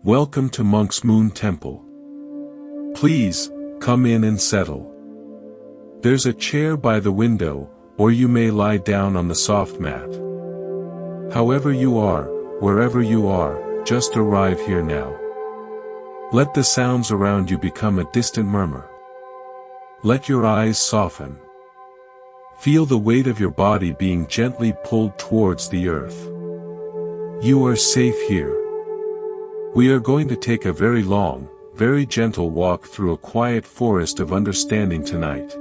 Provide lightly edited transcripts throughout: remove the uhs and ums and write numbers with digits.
Welcome to Monk's Moon Temple. Please, come in and settle. There's a chair by the window, or you may lie down on the soft mat. However you are, wherever you are, just arrive here now. Let the sounds around you become a distant murmur. Let your eyes soften. Feel the weight of your body being gently pulled towards the earth. You are safe here. We are going to take a very long, very gentle walk through a quiet forest of understanding tonight.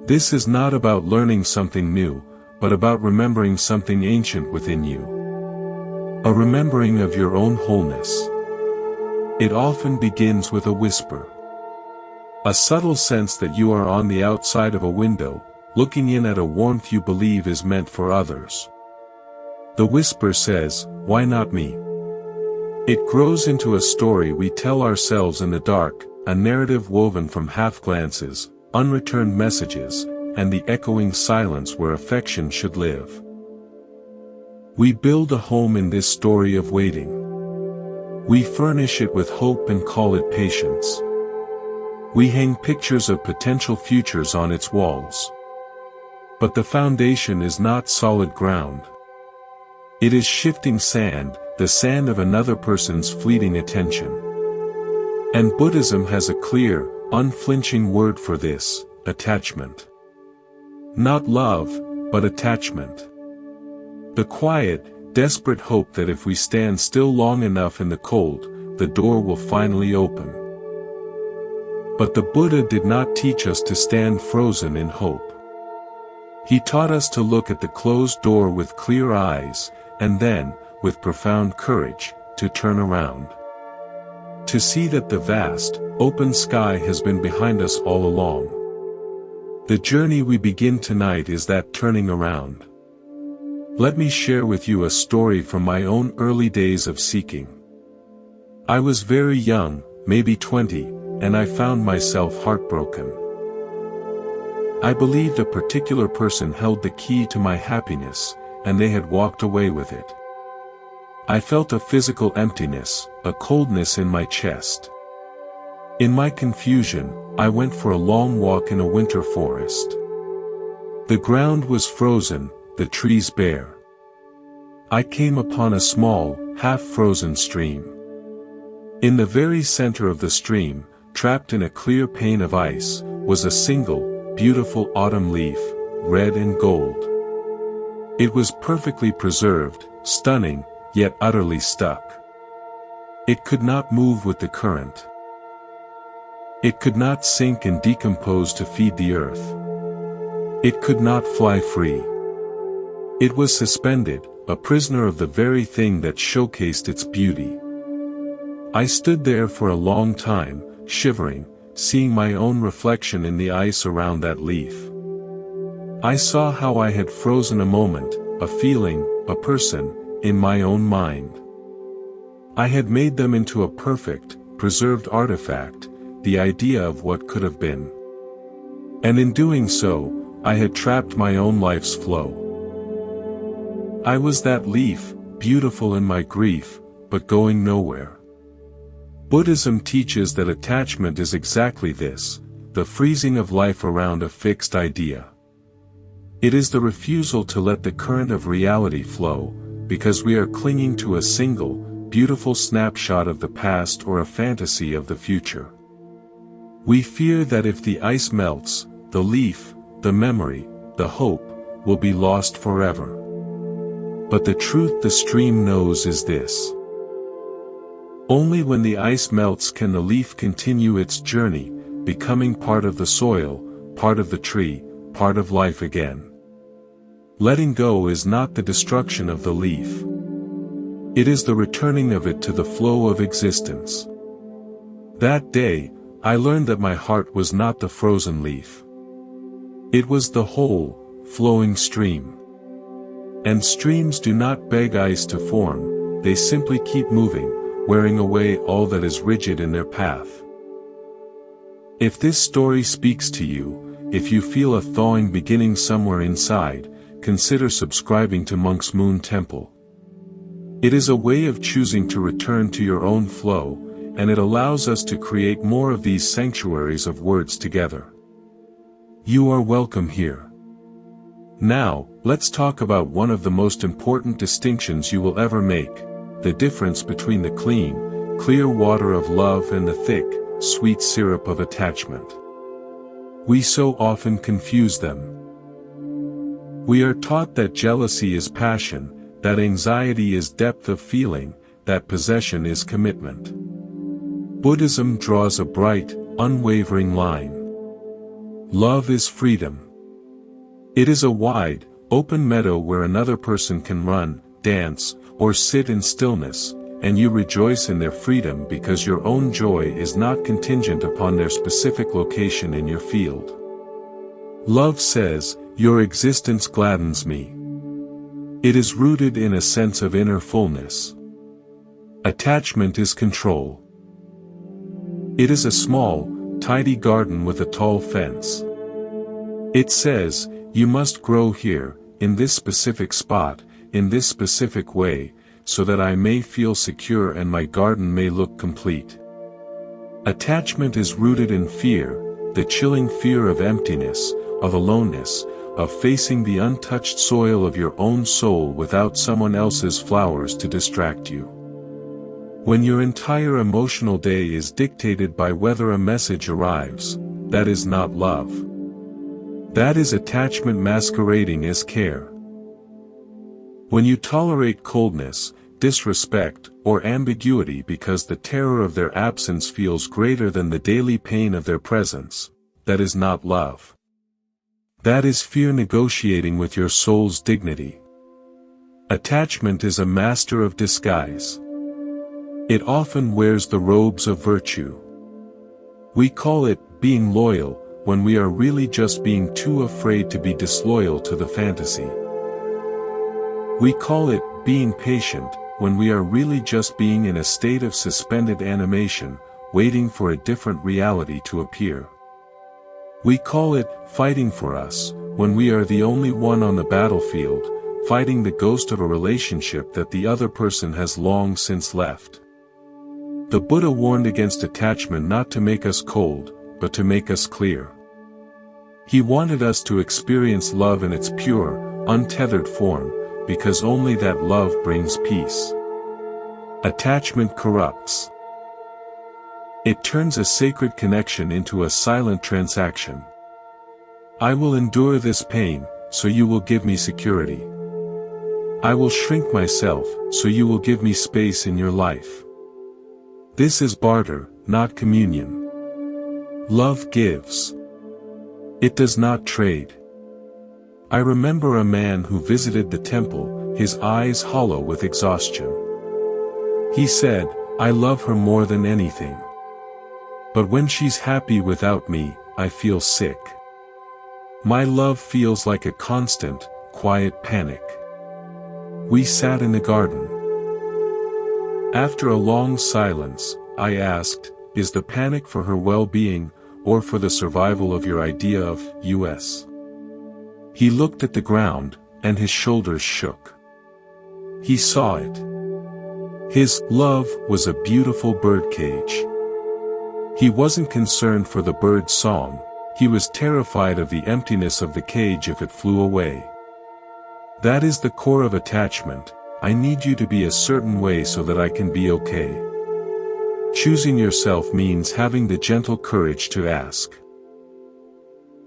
This is not about learning something new, but about remembering something ancient within you. A remembering of your own wholeness. It often begins with a whisper. A subtle sense that you are on the outside of a window, looking in at a warmth you believe is meant for others. The whisper says, "Why not me?" It grows into a story we tell ourselves in the dark, a narrative woven from half-glances, unreturned messages, and the echoing silence where affection should live. We build a home in this story of waiting. We furnish it with hope and call it patience. We hang pictures of potential futures on its walls. But the foundation is not solid ground. It is shifting sand, the sand of another person's fleeting attention. And Buddhism has a clear, unflinching word for this: attachment. Not love, but attachment. The quiet, desperate hope that if we stand still long enough in the cold, the door will finally open. But the Buddha did not teach us to stand frozen in hope. He taught us to look at the closed door with clear eyes, and then, with profound courage, to turn around. To see that the vast, open sky has been behind us all along. The journey we begin tonight is that turning around. Let me share with you a story from my own early days of seeking. I was very young, maybe 20, and I found myself heartbroken. I believed a particular person held the key to my happiness, and they had walked away with it. I felt a physical emptiness, a coldness in my chest. In my confusion, I went for a long walk in a winter forest. The ground was frozen, the trees bare. I came upon a small, half-frozen stream. In the very center of the stream, trapped in a clear pane of ice, was a single, beautiful autumn leaf, red and gold. It was perfectly preserved, stunning, yet utterly stuck. It could not move with the current. It could not sink and decompose to feed the earth. It could not fly free. It was suspended, a prisoner of the very thing that showcased its beauty. I stood there for a long time, shivering, seeing my own reflection in the ice around that leaf. I saw how I had frozen a moment, a feeling, a person, in my own mind. I had made them into a perfect, preserved artifact, the idea of what could have been. And in doing so, I had trapped my own life's flow. I was that leaf, beautiful in my grief, but going nowhere. Buddhism teaches that attachment is exactly this, the freezing of life around a fixed idea. It is the refusal to let the current of reality flow, because we are clinging to a single, beautiful snapshot of the past or a fantasy of the future. We fear that if the ice melts, the leaf, the memory, the hope, will be lost forever. But the truth the stream knows is this. Only when the ice melts can the leaf continue its journey, becoming part of the soil, part of the tree, part of life again. Letting go is not the destruction of the leaf. It is the returning of it to the flow of existence. That day, I learned that my heart was not the frozen leaf. It was the whole, flowing stream. And streams do not beg ice to form, they simply keep moving, wearing away all that is rigid in their path. If this story speaks to you, if you feel a thawing beginning somewhere inside, consider subscribing to Monk's Moon Temple. It is a way of choosing to return to your own flow, and it allows us to create more of these sanctuaries of words together. You are welcome here. Now, let's talk about one of the most important distinctions you will ever make: the difference between the clean, clear water of love and the thick, sweet syrup of attachment. We so often confuse them. We are taught that jealousy is passion, that anxiety is depth of feeling, that possession is commitment. Buddhism draws a bright, unwavering line. Love is freedom. It is a wide, open meadow where another person can run, dance, or sit in stillness, and you rejoice in their freedom because your own joy is not contingent upon their specific location in your field. Love says, "Your existence gladdens me." It is rooted in a sense of inner fullness. Attachment is control. It is a small, tidy garden with a tall fence. It says, "You must grow here, in this specific spot, in this specific way, so that I may feel secure and my garden may look complete." Attachment is rooted in fear, the chilling fear of emptiness, of aloneness, of facing the untouched soil of your own soul without someone else's flowers to distract you. When your entire emotional day is dictated by whether a message arrives, that is not love. That is attachment masquerading as care. When you tolerate coldness, disrespect, or ambiguity because the terror of their absence feels greater than the daily pain of their presence, that is not love. That is fear negotiating with your soul's dignity. Attachment is a master of disguise. It often wears the robes of virtue. We call it being loyal, when we are really just being too afraid to be disloyal to the fantasy. We call it being patient, when we are really just being in a state of suspended animation, waiting for a different reality to appear. We call it fighting for us, when we are the only one on the battlefield, fighting the ghost of a relationship that the other person has long since left. The Buddha warned against attachment not to make us cold, but to make us clear. He wanted us to experience love in its pure, untethered form, because only that love brings peace. Attachment corrupts. It turns a sacred connection into a silent transaction. I will endure this pain, so you will give me security. I will shrink myself, so you will give me space in your life. This is barter, not communion. Love gives. It does not trade. I remember a man who visited the temple, his eyes hollow with exhaustion. He said, "I love her more than anything. But when she's happy without me, I feel sick. My love feels like a constant, quiet panic." We sat in the garden. After a long silence, I asked, "Is the panic for her well-being, or for the survival of your idea of us?" He looked at the ground, and his shoulders shook. He saw it. His love was a beautiful birdcage. He wasn't concerned for the bird's song, he was terrified of the emptiness of the cage if it flew away. That is the core of attachment. I need you to be a certain way so that I can be okay. Choosing yourself means having the gentle courage to ask,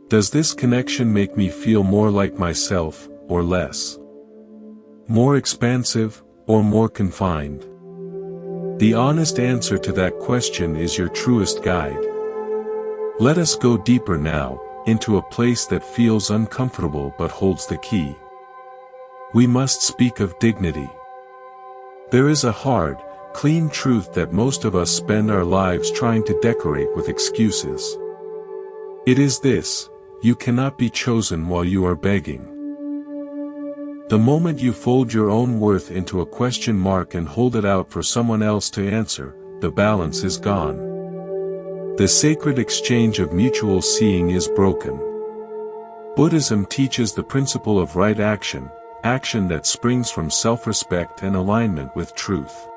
does this connection make me feel more like myself, or less? More expansive, or more confined? The honest answer to that question is your truest guide. Let us go deeper now, into a place that feels uncomfortable but holds the key. We must speak of dignity. There is a hard, clean truth that most of us spend our lives trying to decorate with excuses. It is this: you cannot be chosen while you are begging. The moment you fold your own worth into a question mark and hold it out for someone else to answer, the balance is gone. The sacred exchange of mutual seeing is broken. Buddhism teaches the principle of right action, action that springs from self-respect and alignment with truth.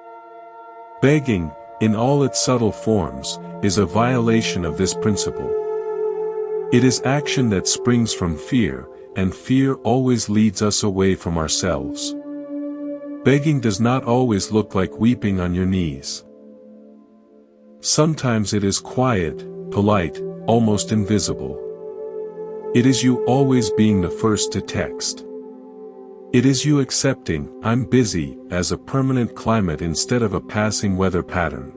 Begging, in all its subtle forms, is a violation of this principle. It is action that springs from fear, and fear always leads us away from ourselves. Begging does not always look like weeping on your knees. Sometimes it is quiet, polite, almost invisible. It is you always being the first to text. It is you accepting, "I'm busy," as a permanent climate instead of a passing weather pattern.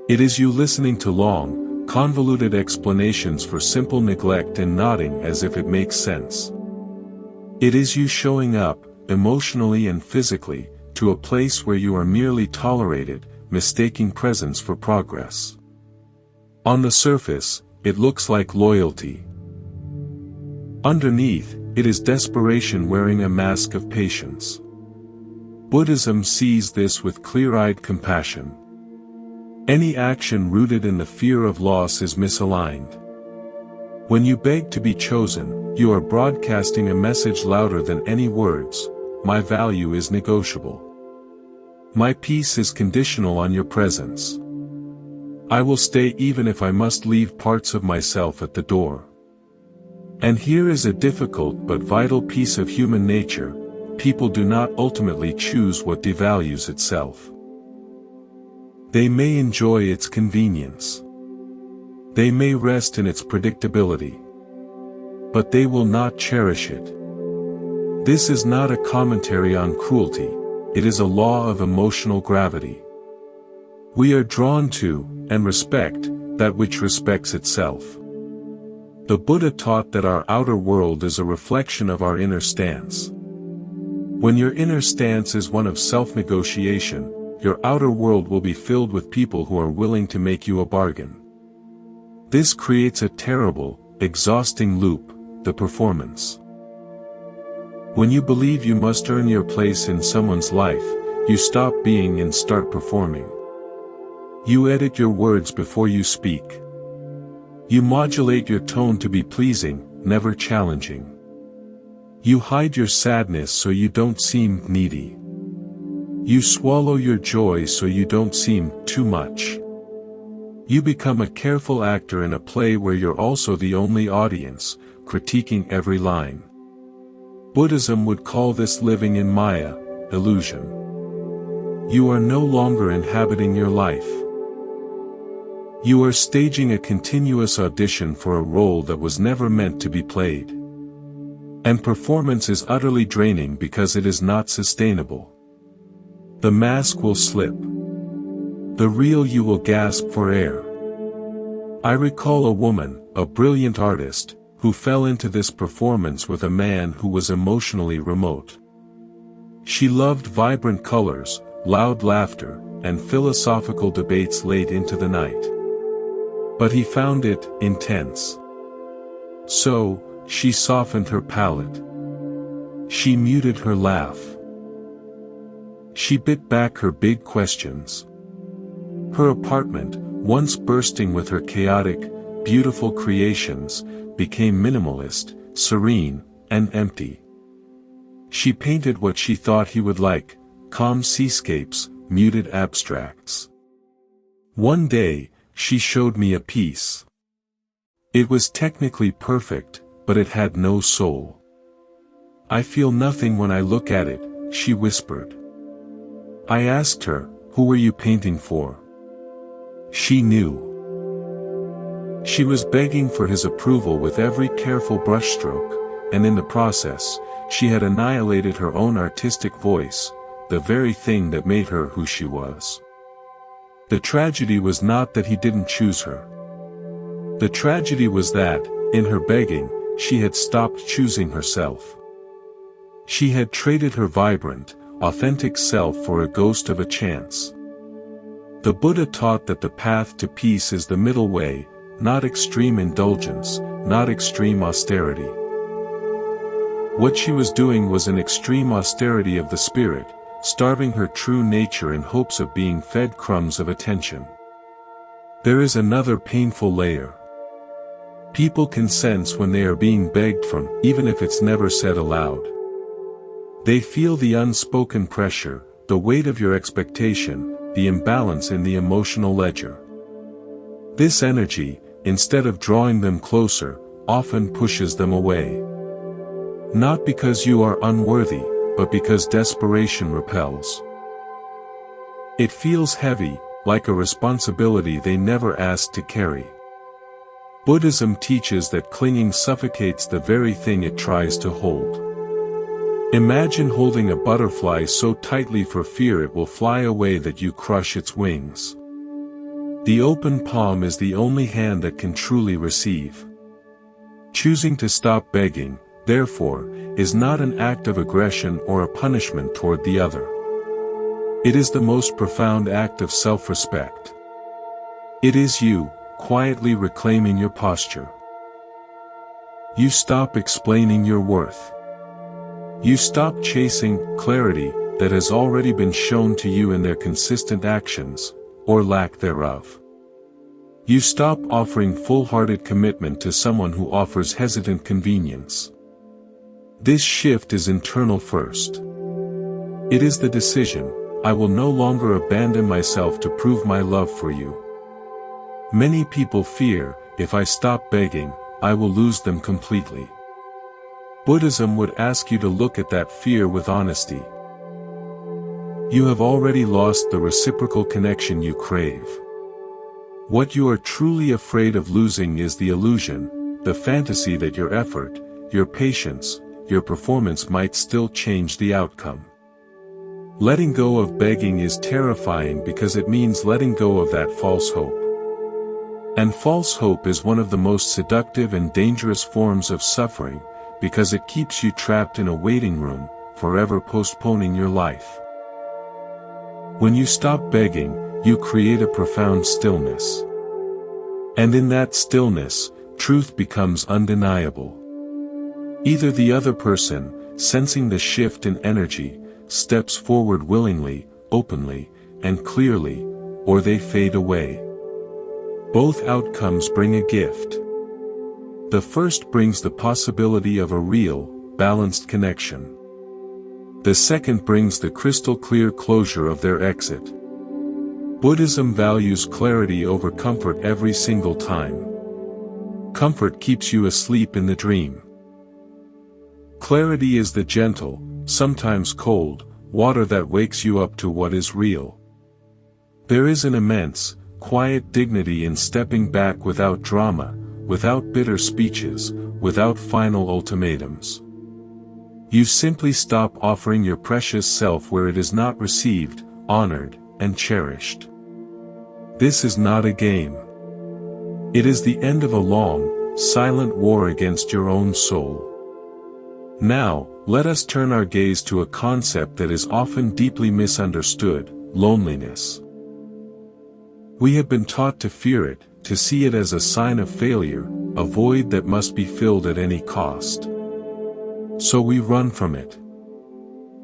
It is you listening to long, convoluted explanations for simple neglect and nodding as if it makes sense. It is you showing up, emotionally and physically, to a place where you are merely tolerated, mistaking presence for progress. On the surface, it looks like loyalty. Underneath, it is desperation wearing a mask of patience. Buddhism sees this with clear-eyed compassion. Any action rooted in the fear of loss is misaligned. When you beg to be chosen, you are broadcasting a message louder than any words: my value is negotiable. My peace is conditional on your presence. I will stay even if I must leave parts of myself at the door. And here is a difficult but vital piece of human nature: people do not ultimately choose what devalues itself. They may enjoy its convenience. They may rest in its predictability. But they will not cherish it. This is not a commentary on cruelty, it is a law of emotional gravity. We are drawn to, and respect, that which respects itself. The Buddha taught that our outer world is a reflection of our inner stance. When your inner stance is one of self-negotiation, your outer world will be filled with people who are willing to make you a bargain. This creates a terrible, exhausting loop: the performance. When you believe you must earn your place in someone's life, you stop being and start performing. You edit your words before you speak. You modulate your tone to be pleasing, never challenging. You hide your sadness so you don't seem needy. You swallow your joy so you don't seem too much. You become a careful actor in a play where you're also the only audience, critiquing every line. Buddhism would call this living in Maya, illusion. You are no longer inhabiting your life. You are staging a continuous audition for a role that was never meant to be played. And performance is utterly draining because it is not sustainable. The mask will slip. The real you will gasp for air. I recall a woman, a brilliant artist, who fell into this performance with a man who was emotionally remote. She loved vibrant colors, loud laughter, and philosophical debates late into the night. But he found it intense. So, she softened her palate. She muted her laugh. She bit back her big questions. Her apartment, once bursting with her chaotic, beautiful creations, became minimalist, serene, and empty. She painted what she thought he would like: calm seascapes, muted abstracts. One day, she showed me a piece. It was technically perfect, but it had no soul. I feel nothing when I look at it, she whispered. I asked her, who were you painting for? She knew. She was begging for his approval with every careful brushstroke, and in the process, she had annihilated her own artistic voice, the very thing that made her who she was. The tragedy was not that he didn't choose her. The tragedy was that, in her begging, she had stopped choosing herself. She had traded her vibrant, authentic self for a ghost of a chance. The Buddha taught that the path to peace is the middle way, not extreme indulgence, not extreme austerity. What she was doing was an extreme austerity of the spirit, starving her true nature in hopes of being fed crumbs of attention. There is another painful layer. People can sense when they are being begged from, even if it's never said aloud. They feel the unspoken pressure, the weight of your expectation, the imbalance in the emotional ledger. This energy, instead of drawing them closer, often pushes them away. Not because you are unworthy, but because desperation repels. It feels heavy, like a responsibility they never asked to carry. Buddhism teaches that clinging suffocates the very thing it tries to hold. Imagine holding a butterfly so tightly for fear it will fly away that you crush its wings. The open palm is the only hand that can truly receive. Choosing to stop begging, therefore, is not an act of aggression or a punishment toward the other. It is the most profound act of self-respect. It is you, quietly reclaiming your posture. You stop explaining your worth. You stop chasing clarity that has already been shown to you in their consistent actions, or lack thereof. You stop offering full-hearted commitment to someone who offers hesitant convenience. This shift is internal first. It is the decision, I will no longer abandon myself to prove my love for you. Many people fear, if I stop begging, I will lose them completely. Buddhism would ask you to look at that fear with honesty. You have already lost the reciprocal connection you crave. What you are truly afraid of losing is the illusion, the fantasy that your effort, your patience, your performance might still change the outcome. Letting go of begging is terrifying because it means letting go of that false hope. And false hope is one of the most seductive and dangerous forms of suffering, because it keeps you trapped in a waiting room, forever postponing your life. When you stop begging, you create a profound stillness. And in that stillness, truth becomes undeniable. Either the other person, sensing the shift in energy, steps forward willingly, openly, and clearly, or they fade away. Both outcomes bring a gift. The first brings the possibility of a real, balanced connection. The second brings the crystal-clear closure of their exit. Buddhism values clarity over comfort every single time. Comfort keeps you asleep in the dream. Clarity is the gentle, sometimes cold, water that wakes you up to what is real. There is an immense, quiet dignity in stepping back without drama, without bitter speeches, without final ultimatums. You simply stop offering your precious self where it is not received, honored, and cherished. This is not a game. It is the end of a long, silent war against your own soul. Now, let us turn our gaze to a concept that is often deeply misunderstood: loneliness. We have been taught to fear it, to see it as a sign of failure, a void that must be filled at any cost. So we run from it.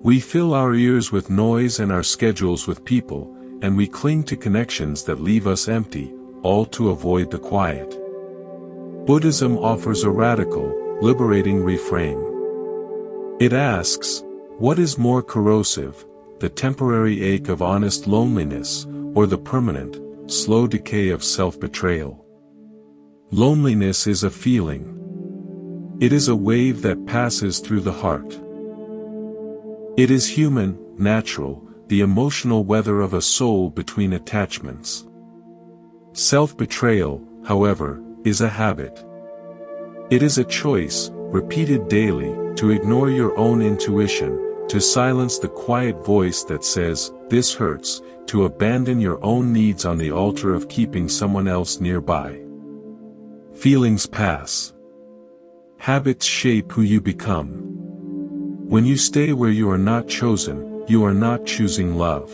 We fill our ears with noise and our schedules with people, and we cling to connections that leave us empty, all to avoid the quiet. Buddhism offers a radical, liberating reframe. It asks, what is more corrosive, the temporary ache of honest loneliness, or the permanent, slow decay of self-betrayal? Loneliness is a feeling. It is a wave that passes through the heart. It is human, natural, the emotional weather of a soul between attachments. Self-betrayal, however, is a habit. It is a choice, repeated daily, to ignore your own intuition, to silence the quiet voice that says, "This hurts," to abandon your own needs on the altar of keeping someone else nearby. Feelings pass. Habits shape who you become. When you stay where you are not chosen, you are not choosing love.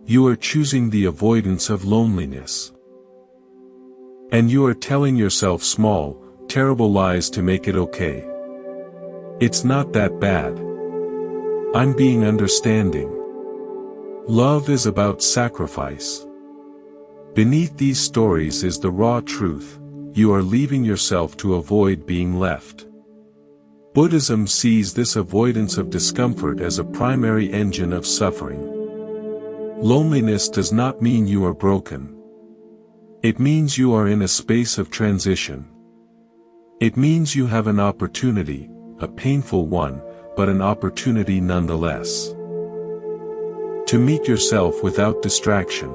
You are choosing the avoidance of loneliness. And you are telling yourself small, terrible lies to make it okay. It's not that bad. I'm being understanding. Love is about sacrifice. Beneath these stories is the raw truth: you are leaving yourself to avoid being left. Buddhism sees this avoidance of discomfort as a primary engine of suffering. Loneliness does not mean you are broken. It means you are in a space of transition. It means you have an opportunity, a painful one, but an opportunity nonetheless. To meet yourself without distraction.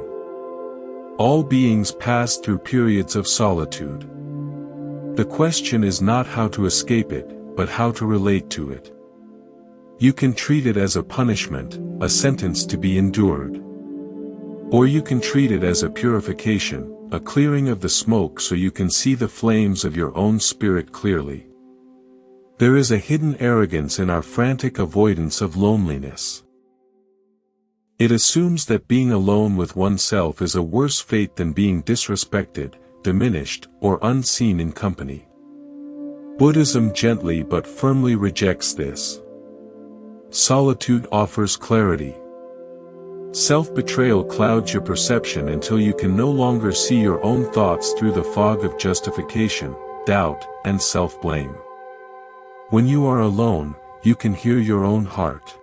All beings pass through periods of solitude. The question is not how to escape it, but how to relate to it. You can treat it as a punishment, a sentence to be endured. Or you can treat it as a purification, a clearing of the smoke so you can see the flames of your own spirit clearly. There is a hidden arrogance in our frantic avoidance of loneliness. It assumes that being alone with oneself is a worse fate than being disrespected, diminished, or unseen in company. Buddhism gently but firmly rejects this. Solitude offers clarity. Self-betrayal clouds your perception until you can no longer see your own thoughts through the fog of justification, doubt, and self-blame. When you are alone, you can hear your own heart.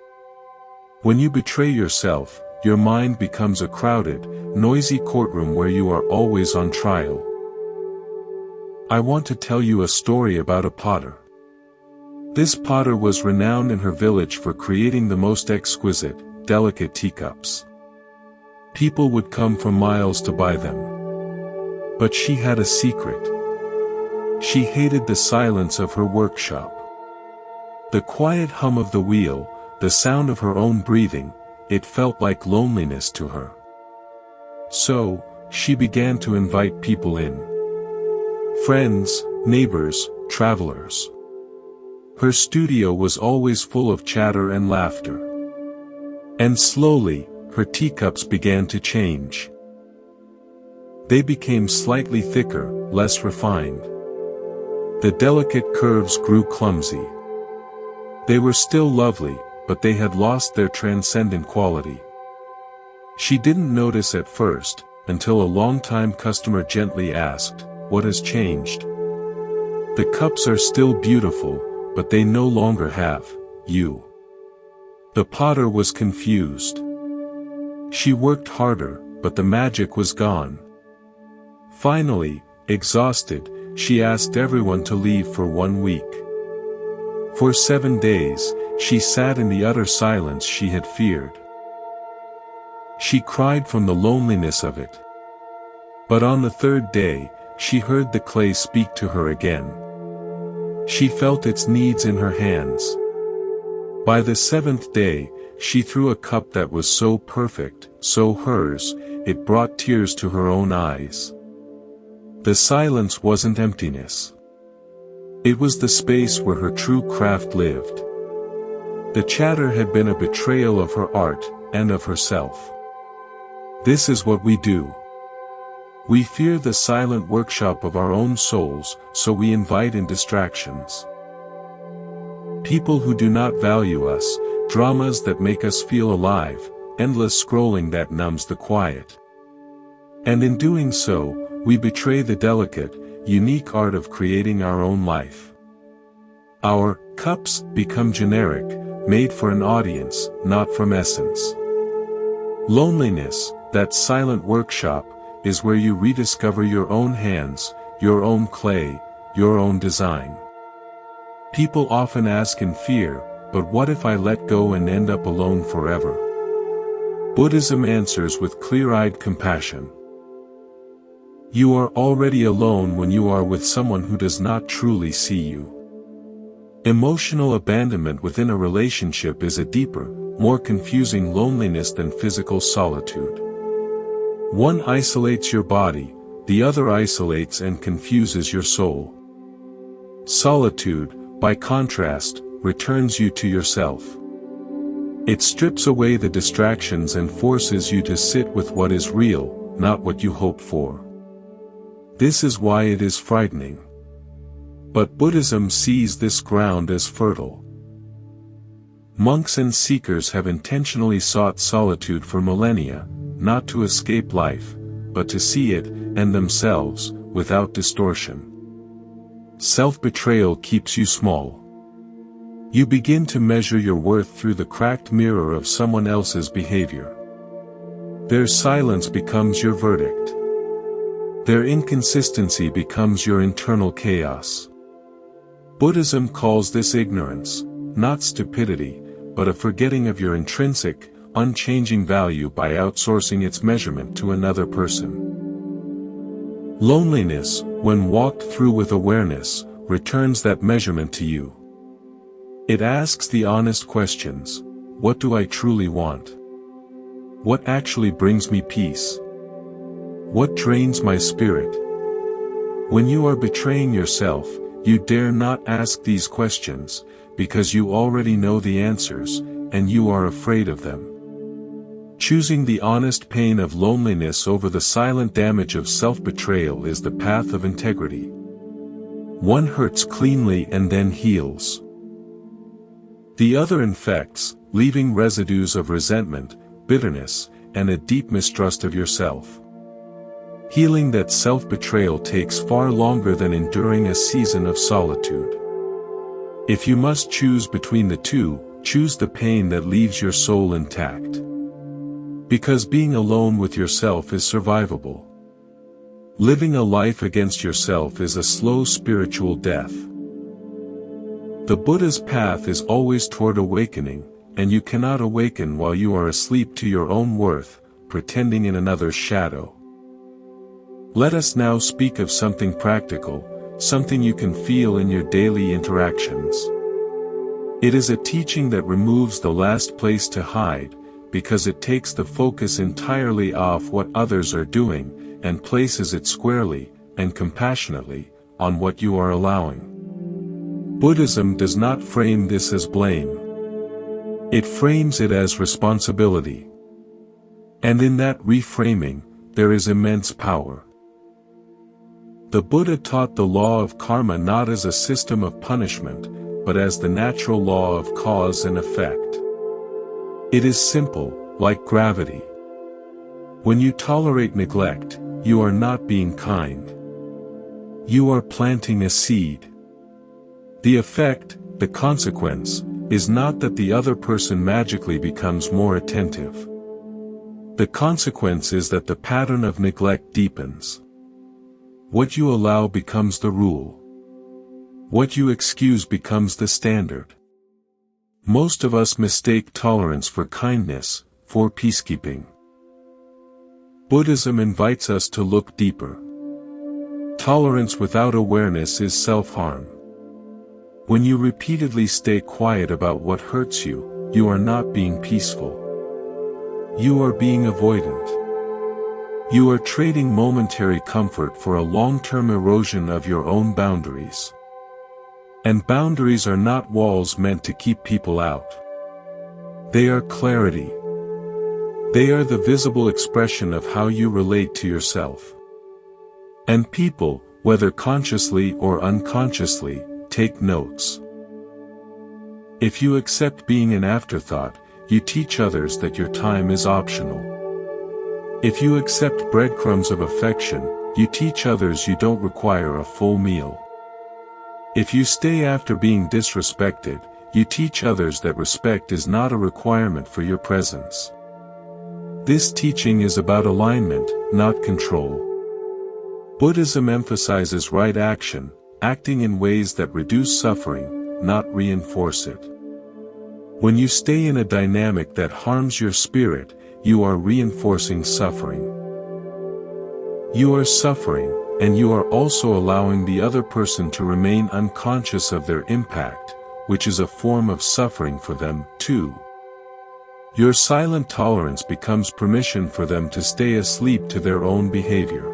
When you betray yourself, your mind becomes a crowded, noisy courtroom where you are always on trial. I want to tell you a story about a potter. This potter was renowned in her village for creating the most exquisite, delicate teacups. People would come from miles to buy them. But she had a secret. She hated the silence of her workshop. The quiet hum of the wheel, the sound of her own breathing, it felt like loneliness to her. So, she began to invite people in. Friends, neighbors, travelers. Her studio was always full of chatter and laughter. And slowly, her teacups began to change. They became slightly thicker, less refined. The delicate curves grew clumsy. They were still lovely, but they had lost their transcendent quality. She didn't notice at first, until a long-time customer gently asked, "What has changed?" "The cups are still beautiful, but they no longer have you." The potter was confused. She worked harder, but the magic was gone. Finally, exhausted, she asked everyone to leave for 1 week. For 7 days, she sat in the utter silence she had feared. She cried from the loneliness of it. But on the 3rd day, she heard the clay speak to her again. She felt its needs in her hands. By the 7th day, she threw a cup that was so perfect, so hers, it brought tears to her own eyes. The silence wasn't emptiness. It was the space where her true craft lived. The chatter had been a betrayal of her art, and of herself. This is what we do. We fear the silent workshop of our own souls, so we invite in distractions. People who do not value us, dramas that make us feel alive, endless scrolling that numbs the quiet. And in doing so, we betray the delicate, unique art of creating our own life. Our cups become generic, made for an audience, not from essence. Loneliness, that silent workshop, is where you rediscover your own hands, your own clay, your own design. People often ask in fear, but what if I let go and end up alone forever? Buddhism answers with clear-eyed compassion. You are already alone when you are with someone who does not truly see you. Emotional abandonment within a relationship is a deeper, more confusing loneliness than physical solitude. One isolates your body, the other isolates and confuses your soul. Solitude, by contrast, returns you to yourself. It strips away the distractions and forces you to sit with what is real, not what you hope for. This is why it is frightening. But Buddhism sees this ground as fertile. Monks and seekers have intentionally sought solitude for millennia, not to escape life, but to see it, and themselves, without distortion. Self-betrayal keeps you small. You begin to measure your worth through the cracked mirror of someone else's behavior. Their silence becomes your verdict. Their inconsistency becomes your internal chaos. Buddhism calls this ignorance, not stupidity, but a forgetting of your intrinsic, unchanging value by outsourcing its measurement to another person. Loneliness, when walked through with awareness, returns that measurement to you. It asks the honest questions: what do I truly want? What actually brings me peace? What drains my spirit? When you are betraying yourself, you dare not ask these questions, because you already know the answers, and you are afraid of them. Choosing the honest pain of loneliness over the silent damage of self-betrayal is the path of integrity. One hurts cleanly and then heals. The other infects, leaving residues of resentment, bitterness, and a deep mistrust of yourself. Healing that self-betrayal takes far longer than enduring a season of solitude. If you must choose between the two, choose the pain that leaves your soul intact. Because being alone with yourself is survivable. Living a life against yourself is a slow spiritual death. The Buddha's path is always toward awakening, and you cannot awaken while you are asleep to your own worth, pretending in another's shadow. Let us now speak of something practical, something you can feel in your daily interactions. It is a teaching that removes the last place to hide, because it takes the focus entirely off what others are doing, and places it squarely, and compassionately, on what you are allowing. Buddhism does not frame this as blame. It frames it as responsibility. And in that reframing, there is immense power. The Buddha taught the law of karma not as a system of punishment, but as the natural law of cause and effect. It is simple, like gravity. When you tolerate neglect, you are not being kind. You are planting a seed. The effect, the consequence, is not that the other person magically becomes more attentive. The consequence is that the pattern of neglect deepens. What you allow becomes the rule. What you excuse becomes the standard. Most of us mistake tolerance for kindness, for peacekeeping. Buddhism invites us to look deeper. Tolerance without awareness is self-harm. When you repeatedly stay quiet about what hurts you, you are not being peaceful. You are being avoidant. You are trading momentary comfort for a long-term erosion of your own boundaries. And boundaries are not walls meant to keep people out. They are clarity. They are the visible expression of how you relate to yourself. And people, whether consciously or unconsciously, take notes. If you accept being an afterthought, you teach others that your time is optional. If you accept breadcrumbs of affection, you teach others you don't require a full meal. If you stay after being disrespected, you teach others that respect is not a requirement for your presence. This teaching is about alignment, not control. Buddhism emphasizes right action, acting in ways that reduce suffering, not reinforce it. When you stay in a dynamic that harms your spirit, you are reinforcing suffering. You are suffering, and you are also allowing the other person to remain unconscious of their impact, which is a form of suffering for them, too. Your silent tolerance becomes permission for them to stay asleep to their own behavior.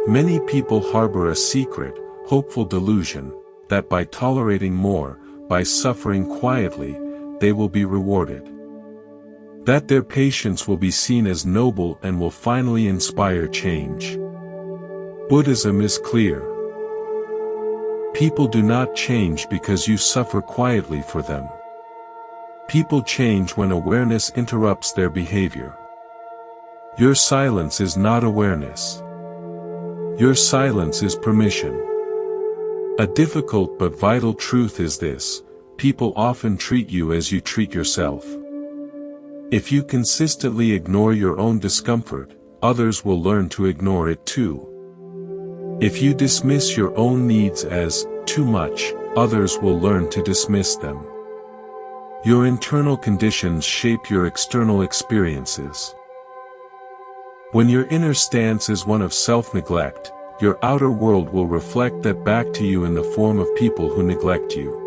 Many people harbor a secret, hopeful delusion, that by tolerating more, by suffering quietly, they will be rewarded. That their patience will be seen as noble and will finally inspire change. Buddhism is clear. People do not change because you suffer quietly for them. People change when awareness interrupts their behavior. Your silence is not awareness. Your silence is permission. A difficult but vital truth is this: people often treat you as you treat yourself. If you consistently ignore your own discomfort, others will learn to ignore it too. If you dismiss your own needs as too much, others will learn to dismiss them. Your internal conditions shape your external experiences. When your inner stance is one of self-neglect, your outer world will reflect that back to you in the form of people who neglect you.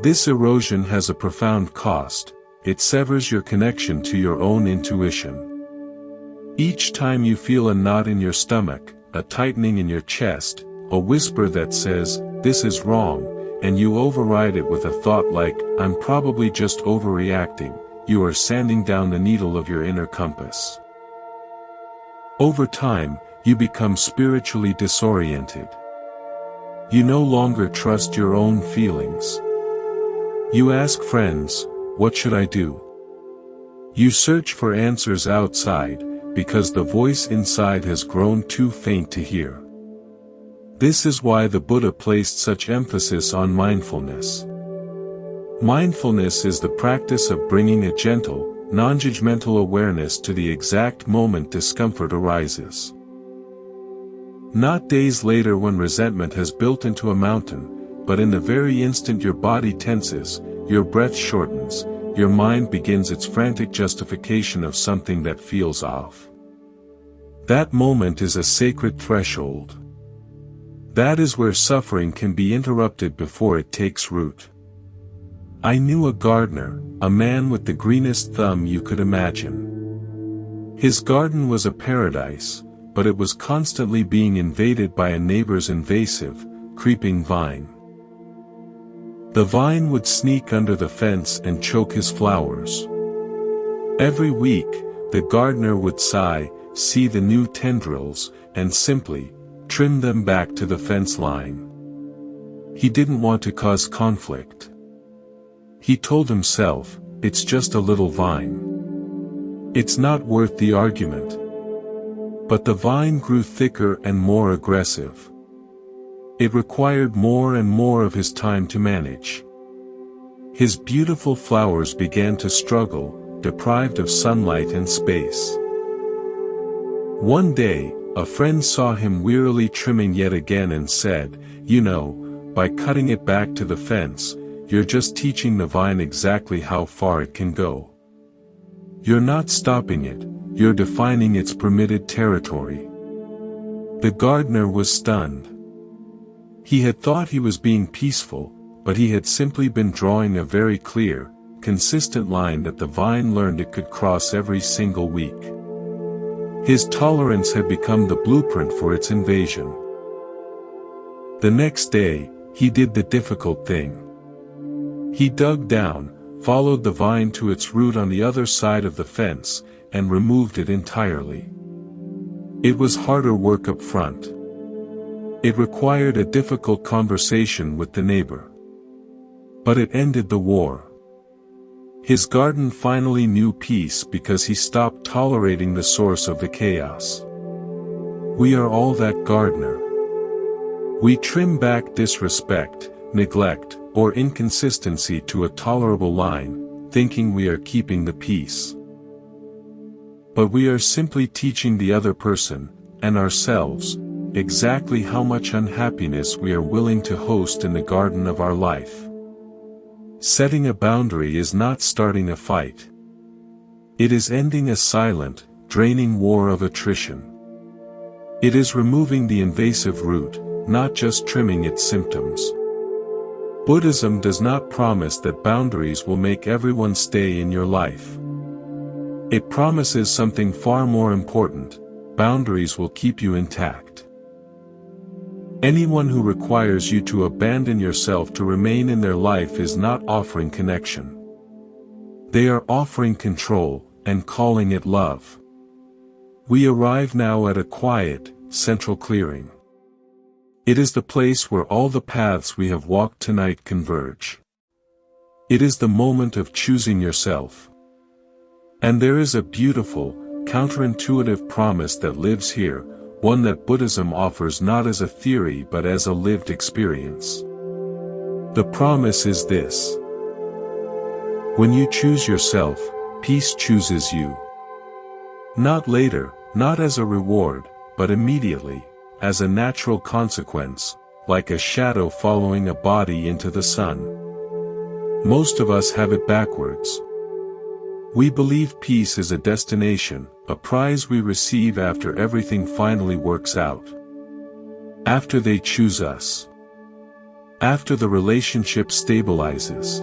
This erosion has a profound cost. It severs your connection to your own intuition. Each time you feel a knot in your stomach, a tightening in your chest, a whisper that says, "This is wrong," and you override it with a thought like, "I'm probably just overreacting," you are sanding down the needle of your inner compass. Over time, you become spiritually disoriented. You no longer trust your own feelings. You ask friends, "What should I do?" You search for answers outside, because the voice inside has grown too faint to hear. This is why the Buddha placed such emphasis on mindfulness. Mindfulness is the practice of bringing a gentle, non-judgmental awareness to the exact moment discomfort arises. Not days later when resentment has built into a mountain, but in the very instant your body tenses, your breath shortens, your mind begins its frantic justification of something that feels off. That moment is a sacred threshold. That is where suffering can be interrupted before it takes root. I knew a gardener, a man with the greenest thumb you could imagine. His garden was a paradise, but it was constantly being invaded by a neighbor's invasive, creeping vine. The vine would sneak under the fence and choke his flowers. Every week, the gardener would sigh, see the new tendrils, and simply trim them back to the fence line. He didn't want to cause conflict. He told himself, "It's just a little vine. It's not worth the argument." But the vine grew thicker and more aggressive. It required more and more of his time to manage. His beautiful flowers began to struggle, deprived of sunlight and space. One day, a friend saw him wearily trimming yet again and said, "You know, by cutting it back to the fence, you're just teaching the vine exactly how far it can go. You're not stopping it, you're defining its permitted territory." The gardener was stunned. He had thought he was being peaceful, but he had simply been drawing a very clear, consistent line that the vine learned it could cross every single week. His tolerance had become the blueprint for its invasion. The next day, he did the difficult thing. He dug down, followed the vine to its root on the other side of the fence, and removed it entirely. It was harder work up front. It required a difficult conversation with the neighbor. But it ended the war. His garden finally knew peace because he stopped tolerating the source of the chaos. We are all that gardener. We trim back disrespect, neglect, or inconsistency to a tolerable line, thinking we are keeping the peace. But we are simply teaching the other person, and ourselves, exactly how much unhappiness we are willing to host in the garden of our life. Setting a boundary is not starting a fight. It is ending a silent, draining war of attrition. It is removing the invasive root, not just trimming its symptoms. Buddhism does not promise that boundaries will make everyone stay in your life. It promises something far more important: boundaries will keep you intact. Anyone who requires you to abandon yourself to remain in their life is not offering connection. They are offering control, and calling it love. We arrive now at a quiet, central clearing. It is the place where all the paths we have walked tonight converge. It is the moment of choosing yourself. And there is a beautiful, counterintuitive promise that lives here, one that Buddhism offers not as a theory but as a lived experience. The promise is this. When you choose yourself, peace chooses you. Not later, not as a reward, but immediately, as a natural consequence, like a shadow following a body into the sun. Most of us have it backwards. We believe peace is a destination, a prize we receive after everything finally works out. After they choose us. After the relationship stabilizes.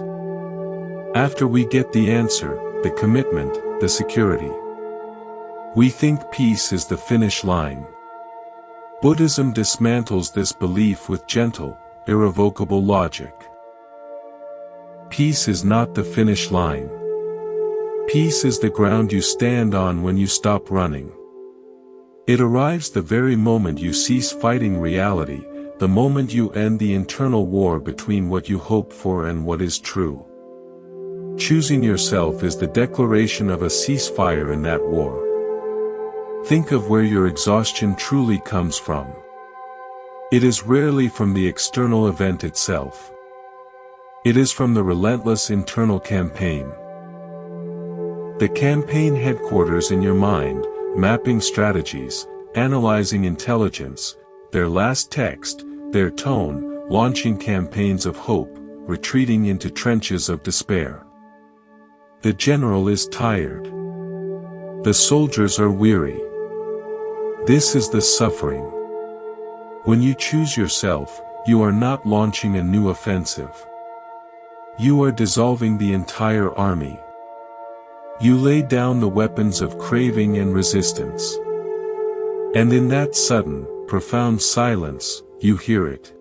After we get the answer, the commitment, the security. We think peace is the finish line. Buddhism dismantles this belief with gentle, irrevocable logic. Peace is not the finish line. Peace is the ground you stand on when you stop running. It arrives the very moment you cease fighting reality, the moment you end the internal war between what you hope for and what is true. Choosing yourself is the declaration of a ceasefire in that war. Think of where your exhaustion truly comes from. It is rarely from the external event itself. It is from the relentless internal campaign. The campaign headquarters in your mind, mapping strategies, analyzing intelligence, their last text, their tone, launching campaigns of hope, retreating into trenches of despair. The general is tired. The soldiers are weary. This is the suffering. When you choose yourself, you are not launching a new offensive. You are dissolving the entire army. You lay down the weapons of craving and resistance. And in that sudden, profound silence, you hear it.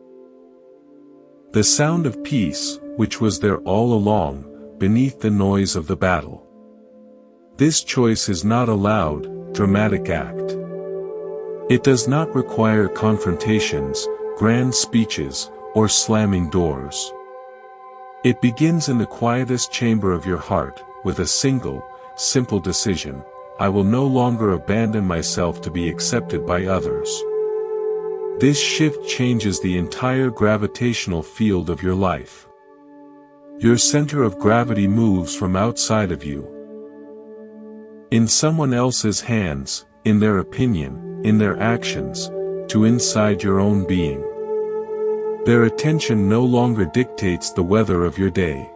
The sound of peace, which was there all along, beneath the noise of the battle. This choice is not a loud, dramatic act. It does not require confrontations, grand speeches, or slamming doors. It begins in the quietest chamber of your heart, with a single, simple decision: I will no longer abandon myself to be accepted by others. This shift changes the entire gravitational field of your life. Your center of gravity moves from outside of you, in someone else's hands, in their opinion, in their actions, to inside your own being. Their attention no longer dictates the weather of your day.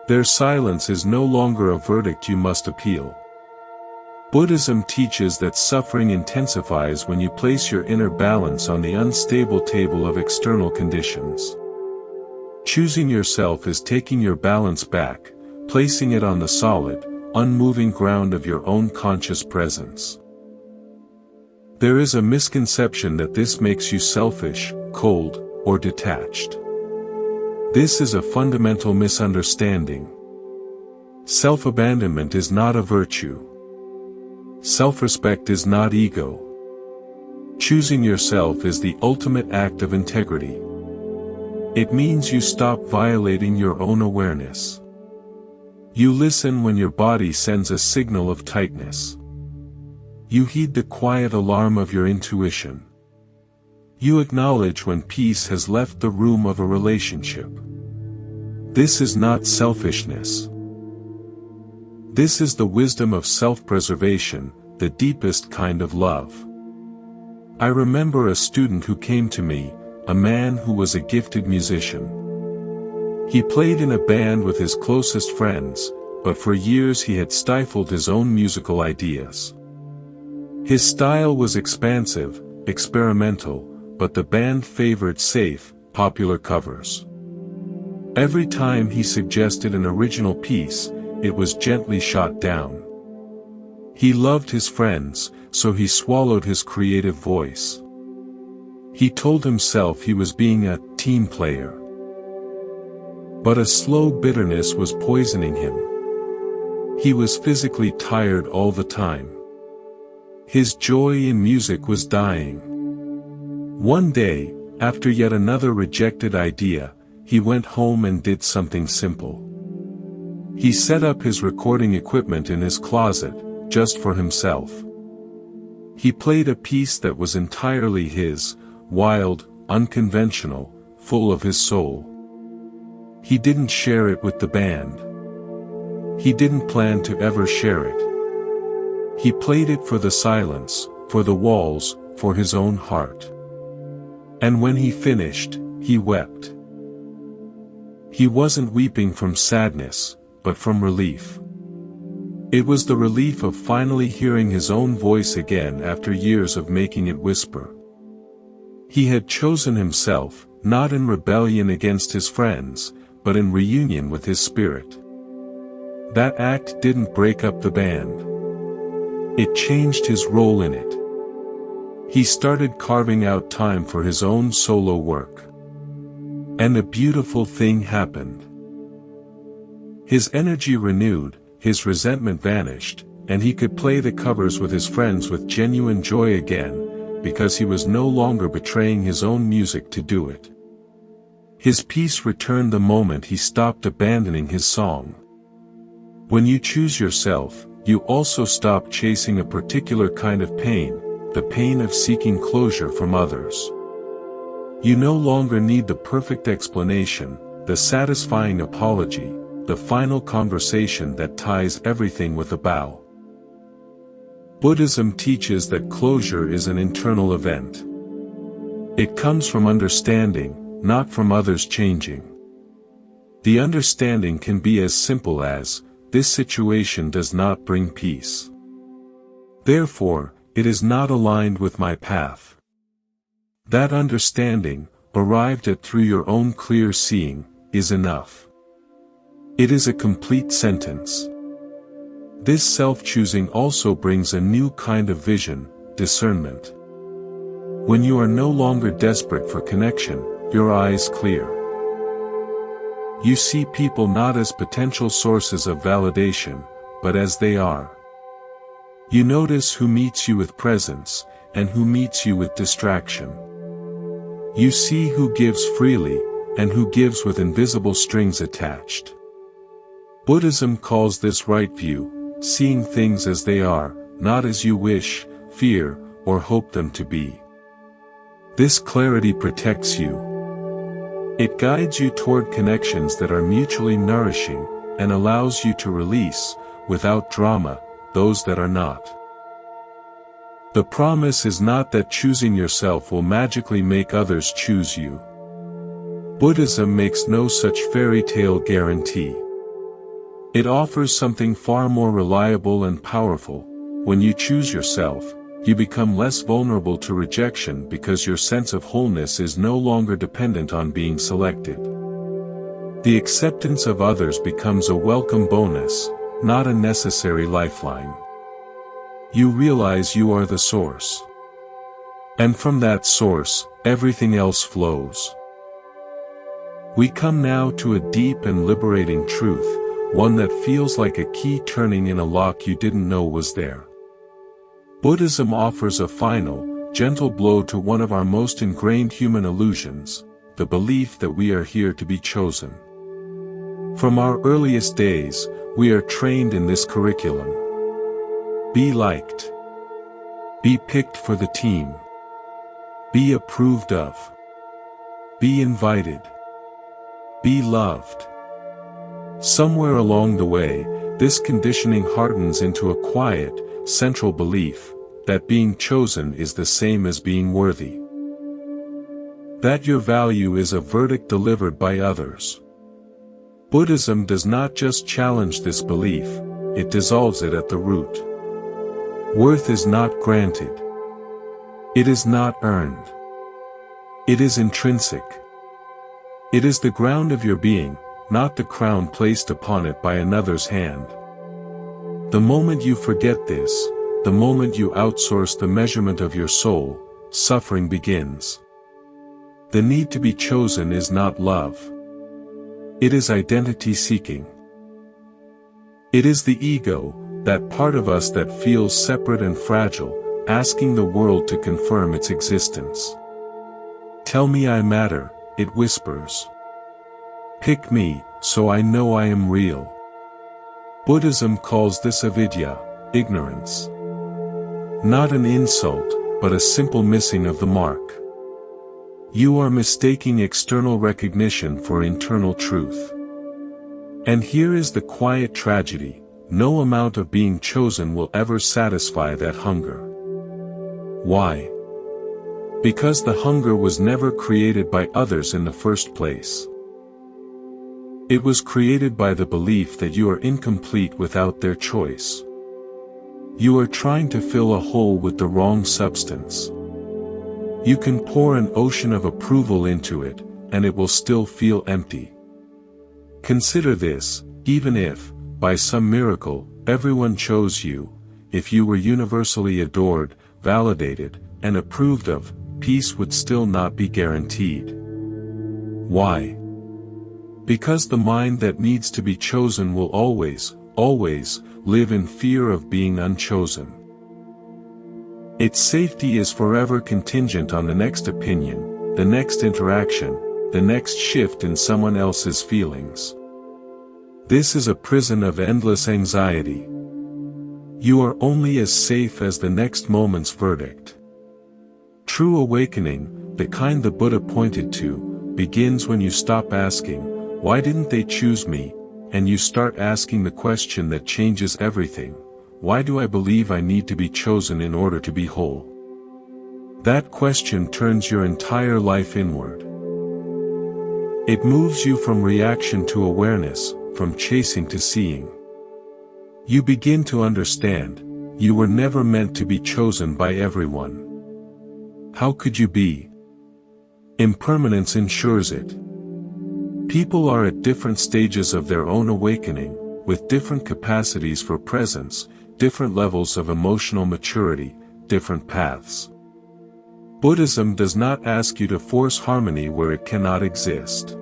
Their silence is no longer a verdict you must appeal. Buddhism teaches that suffering intensifies when you place your inner balance on the unstable table of external conditions. Choosing yourself is taking your balance back, placing it on the solid, unmoving ground of your own conscious presence. There is a misconception that this makes you selfish, cold, or detached. This is a fundamental misunderstanding. Self-abandonment is not a virtue. Self-respect is not ego. Choosing yourself is the ultimate act of integrity. It means you stop violating your own awareness. You listen when your body sends a signal of tightness. You heed the quiet alarm of your intuition. You acknowledge when peace has left the room of a relationship. This is not selfishness. This is the wisdom of self-preservation, the deepest kind of love. I remember a student who came to me, a man who was a gifted musician. He played in a band with his closest friends, but for years he had stifled his own musical ideas. His style was expansive, experimental, but the band favored safe, popular covers. Every time he suggested an original piece, it was gently shot down. He loved his friends, so he swallowed his creative voice. He told himself he was being a team player. But a slow bitterness was poisoning him. He was physically tired all the time. His joy in music was dying. One day, after yet another rejected idea, he went home and did something simple. He set up his recording equipment in his closet, just for himself. He played a piece that was entirely his, wild, unconventional, full of his soul. He didn't share it with the band. He didn't plan to ever share it. He played it for the silence, for the walls, for his own heart. And when he finished, he wept. He wasn't weeping from sadness, but from relief. It was the relief of finally hearing his own voice again after years of making it whisper. He had chosen himself, not in rebellion against his friends, but in reunion with his spirit. That act didn't break up the band. It changed his role in it. He started carving out time for his own solo work. And a beautiful thing happened. His energy renewed, his resentment vanished, and he could play the covers with his friends with genuine joy again, because he was no longer betraying his own music to do it. His peace returned the moment he stopped abandoning his song. When you choose yourself, you also stop chasing a particular kind of pain, the pain of seeking closure from others. You no longer need the perfect explanation, the satisfying apology, the final conversation that ties everything with a bow. Buddhism teaches that closure is an internal event. It comes from understanding, not from others changing. The understanding can be as simple as, this situation does not bring peace. Therefore, it is not aligned with my path. That understanding, arrived at through your own clear seeing, is enough. It is a complete sentence. This self-choosing also brings a new kind of vision, discernment. When you are no longer desperate for connection, your eyes clear. You see people not as potential sources of validation, but as they are. You notice who meets you with presence, and who meets you with distraction. You see who gives freely, and who gives with invisible strings attached. Buddhism calls this right view, seeing things as they are, not as you wish, fear, or hope them to be. This clarity protects you. It guides you toward connections that are mutually nourishing, and allows you to release, without drama, those that are not. The promise is not that choosing yourself will magically make others choose you. Buddhism makes no such fairy tale guarantee. It offers something far more reliable and powerful. When you choose yourself, you become less vulnerable to rejection because your sense of wholeness is no longer dependent on being selected. The acceptance of others becomes a welcome bonus, not a necessary lifeline. You realize you are the source. And from that source, everything else flows. We come now to a deep and liberating truth, one that feels like a key turning in a lock you didn't know was there. Buddhism offers a final, gentle blow to one of our most ingrained human illusions, the belief that we are here to be chosen. From our earliest days, we are trained in this curriculum. Be liked. Be picked for the team. Be approved of. Be invited. Be loved. Somewhere along the way, this conditioning hardens into a quiet, central belief, that being chosen is the same as being worthy. That your value is a verdict delivered by others. Buddhism does not just challenge this belief, it dissolves it at the root. Worth is not granted. It is not earned. It is intrinsic. It is the ground of your being, not the crown placed upon it by another's hand. The moment you forget this, the moment you outsource the measurement of your soul, suffering begins. The need to be chosen is not love. It is identity seeking. It is the ego, that part of us that feels separate and fragile, asking the world to confirm its existence. Tell me I matter, it whispers. Pick me, so I know I am real. Buddhism calls this avidya, ignorance. Not an insult, but a simple missing of the mark. You are mistaking external recognition for internal truth. And here is the quiet tragedy: no amount of being chosen will ever satisfy that hunger. Why? Because the hunger was never created by others in the first place. It was created by the belief that you are incomplete without their choice. You are trying to fill a hole with the wrong substance. You can pour an ocean of approval into it, and it will still feel empty. Consider this: even if, by some miracle, everyone chose you, if you were universally adored, validated, and approved of, peace would still not be guaranteed. Why? Because the mind that needs to be chosen will always, always, live in fear of being unchosen. Its safety is forever contingent on the next opinion, the next interaction, the next shift in someone else's feelings. This is a prison of endless anxiety. You are only as safe as the next moment's verdict. True awakening, the kind the Buddha pointed to, begins when you stop asking, "Why didn't they choose me?" and you start asking the question that changes everything: why do I believe I need to be chosen in order to be whole? That question turns your entire life inward. It moves you from reaction to awareness, from chasing to seeing. You begin to understand, you were never meant to be chosen by everyone. How could you be? Impermanence ensures it. People are at different stages of their own awakening, with different capacities for presence, different levels of emotional maturity, different paths. Buddhism does not ask you to force harmony where it cannot exist.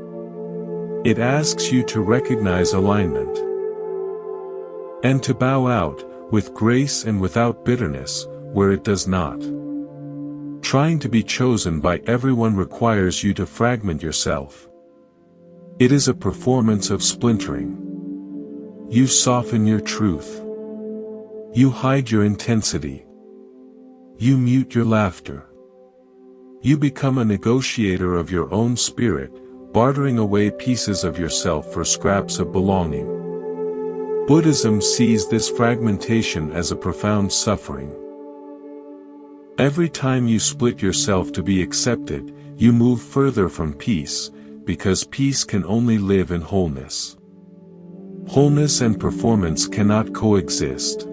It asks you to recognize alignment. And to bow out, with grace and without bitterness, where it does not. Trying to be chosen by everyone requires you to fragment yourself. It is a performance of splintering. You soften your truth. You hide your intensity. You mute your laughter. You become a negotiator of your own spirit, bartering away pieces of yourself for scraps of belonging. Buddhism sees this fragmentation as a profound suffering. Every time you split yourself to be accepted, you move further from peace, because peace can only live in wholeness. Wholeness and performance cannot coexist.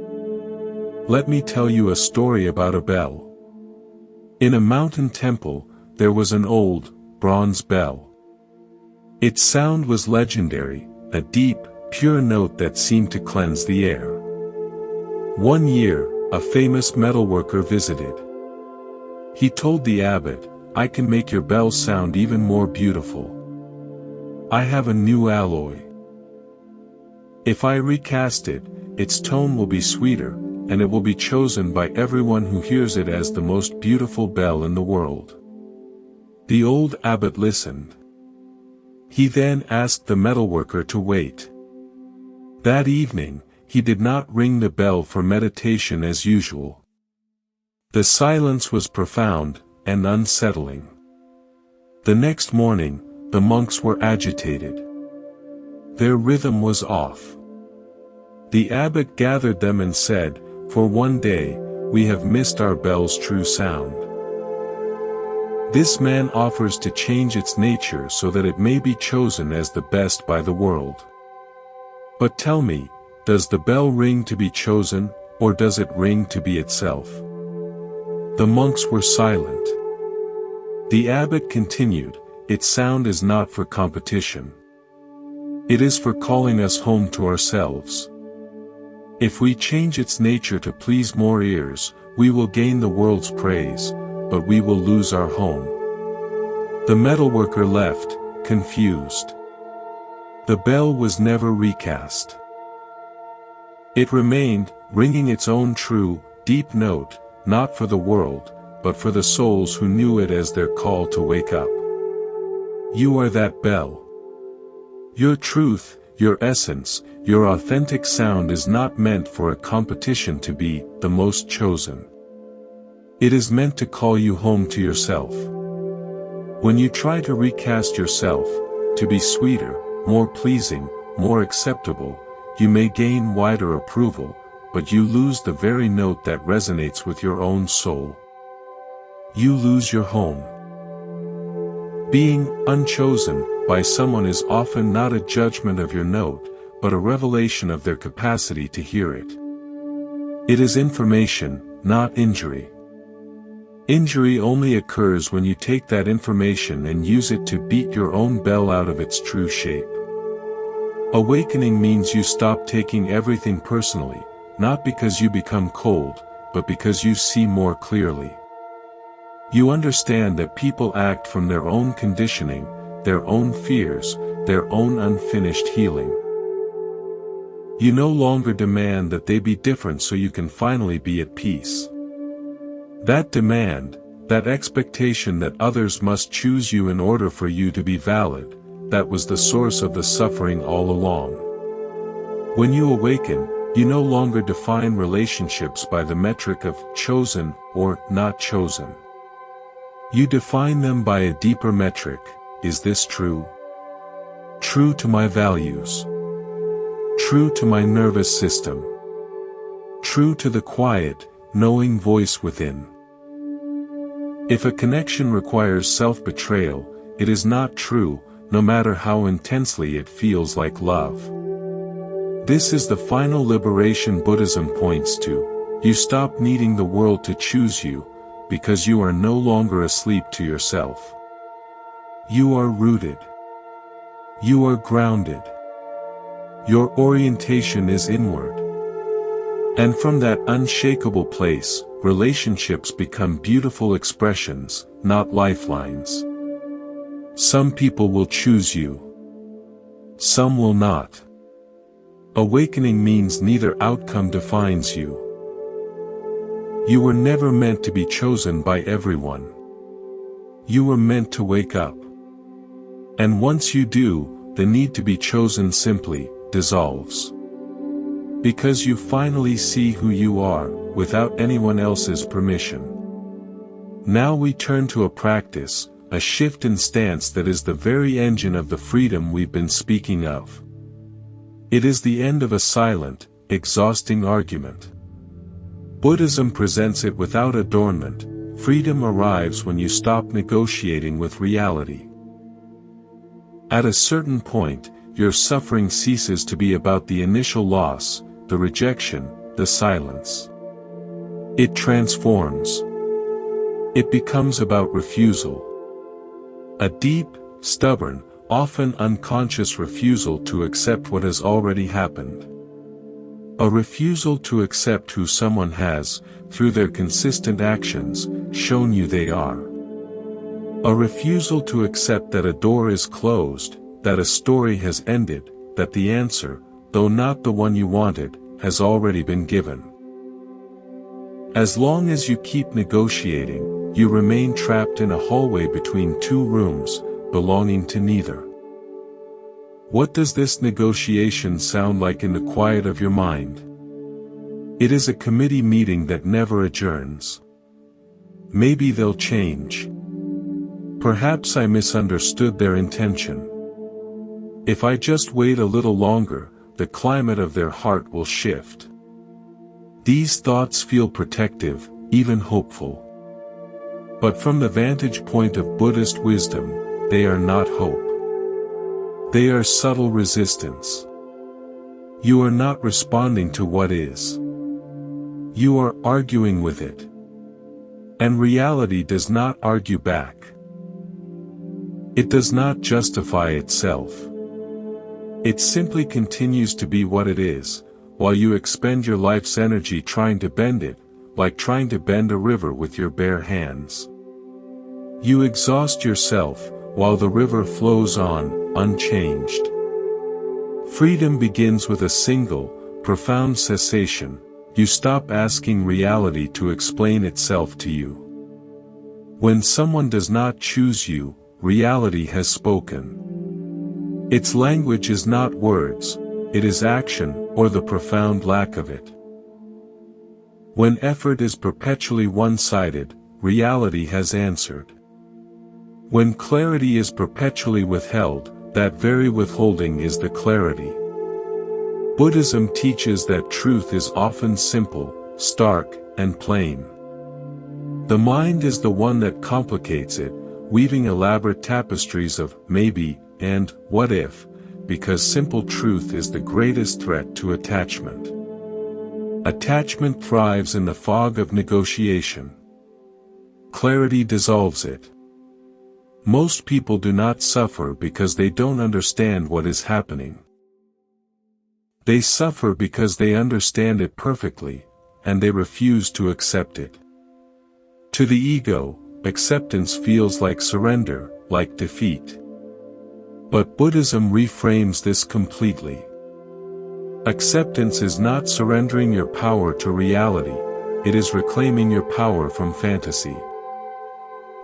Let me tell you a story about a bell. In a mountain temple, there was an old, bronze bell. Its sound was legendary, a deep, pure note that seemed to cleanse the air. One year, a famous metalworker visited. He told the abbot, "I can make your bell sound even more beautiful. I have a new alloy. If I recast it, its tone will be sweeter, and it will be chosen by everyone who hears it as the most beautiful bell in the world." The old abbot listened. He then asked the metalworker to wait. That evening, he did not ring the bell for meditation as usual. The silence was profound and unsettling. The next morning, the monks were agitated. Their rhythm was off. The abbot gathered them and said, "For one day, we have missed our bell's true sound. This man offers to change its nature so that it may be chosen as the best by the world. But tell me, does the bell ring to be chosen, or does it ring to be itself?" The monks were silent. The abbot continued, "Its sound is not for competition. It is for calling us home to ourselves. If we change its nature to please more ears, we will gain the world's praise, but we will lose our home." The metalworker left, confused. The bell was never recast. It remained, ringing its own true, deep note, not for the world, but for the souls who knew it as their call to wake up. You are that bell. Your truth, your essence, your authentic sound is not meant for a competition to be the most chosen. It is meant to call you home to yourself. When you try to recast yourself, to be sweeter, more pleasing, more acceptable, you may gain wider approval, but you lose the very note that resonates with your own soul. You lose your home. Being unchosen by someone is often not a judgment of your note, but a revelation of their capacity to hear it. It is information, not injury. Injury only occurs when you take that information and use it to beat your own bell out of its true shape. Awakening means you stop taking everything personally, not because you become cold, but because you see more clearly. You understand that people act from their own conditioning, their own fears, their own unfinished healing. You no longer demand that they be different so you can finally be at peace. That demand, that expectation that others must choose you in order for you to be valid, that was the source of the suffering all along. When you awaken, you no longer define relationships by the metric of chosen or not chosen. You define them by a deeper metric: is this true? True to my values. True to my nervous system. True to the quiet, knowing voice within. If a connection requires self-betrayal, it is not true, no matter how intensely it feels like love. This is the final liberation Buddhism points to. You stop needing the world to choose you, because you are no longer asleep to yourself. You are rooted. You are grounded. Your orientation is inward. And from that unshakable place, relationships become beautiful expressions, not lifelines. Some people will choose you. Some will not. Awakening means neither outcome defines you. You were never meant to be chosen by everyone. You were meant to wake up. And once you do, the need to be chosen simply dissolves. Because you finally see who you are, without anyone else's permission. Now we turn to a practice, a shift in stance that is the very engine of the freedom we've been speaking of. It is the end of a silent, exhausting argument. Buddhism presents it without adornment. Freedom arrives when you stop negotiating with reality. At a certain point, your suffering ceases to be about the initial loss, the rejection, the silence. It transforms. It becomes about refusal. A deep, stubborn, often unconscious refusal to accept what has already happened. A refusal to accept who someone has, through their consistent actions, shown you they are. A refusal to accept that a door is closed, that a story has ended, that the answer, though not the one you wanted, has already been given. As long as you keep negotiating, you remain trapped in a hallway between two rooms, belonging to neither. What does this negotiation sound like in the quiet of your mind? It is a committee meeting that never adjourns. Maybe they'll change. Perhaps I misunderstood their intention. If I just wait a little longer, the climate of their heart will shift. These thoughts feel protective, even hopeful. But from the vantage point of Buddhist wisdom, they are not hope. They are subtle resistance. You are not responding to what is. You are arguing with it. And reality does not argue back. It does not justify itself. It simply continues to be what it is, while you expend your life's energy trying to bend it, like trying to bend a river with your bare hands. You exhaust yourself, while the river flows on, unchanged. Freedom begins with a single, profound cessation. You stop asking reality to explain itself to you. When someone does not choose you, reality has spoken. Its language is not words, it is action, or the profound lack of it. When effort is perpetually one-sided, reality has answered. When clarity is perpetually withheld, that very withholding is the clarity. Buddhism teaches that truth is often simple, stark, and plain. The mind is the one that complicates it, weaving elaborate tapestries of maybe and what if, because simple truth is the greatest threat to attachment. Attachment thrives in the fog of negotiation. Clarity dissolves it. Most people do not suffer because they don't understand what is happening. They suffer because they understand it perfectly, and they refuse to accept it. To the ego, acceptance feels like surrender, like defeat. But Buddhism reframes this completely. Acceptance is not surrendering your power to reality, it is reclaiming your power from fantasy.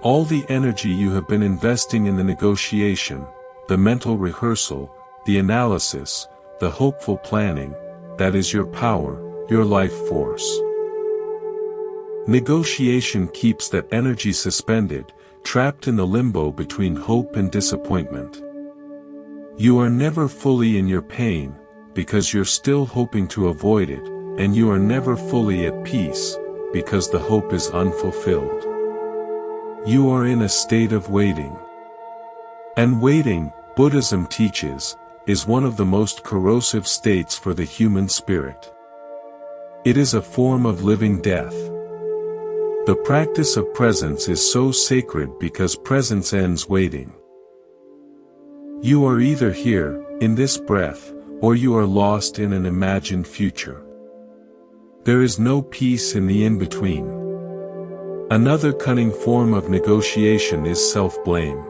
All the energy you have been investing in the negotiation, the mental rehearsal, the analysis, the hopeful planning, that is your power, your life force. Negotiation keeps that energy suspended, trapped in the limbo between hope and disappointment. You are never fully in your pain, because you're still hoping to avoid it, and you are never fully at peace, because the hope is unfulfilled. You are in a state of waiting. And waiting, Buddhism teaches, is one of the most corrosive states for the human spirit. It is a form of living death. The practice of presence is so sacred because presence ends waiting. You are either here, in this breath, or you are lost in an imagined future. There is no peace in the in-between. Another cunning form of negotiation is self-blame.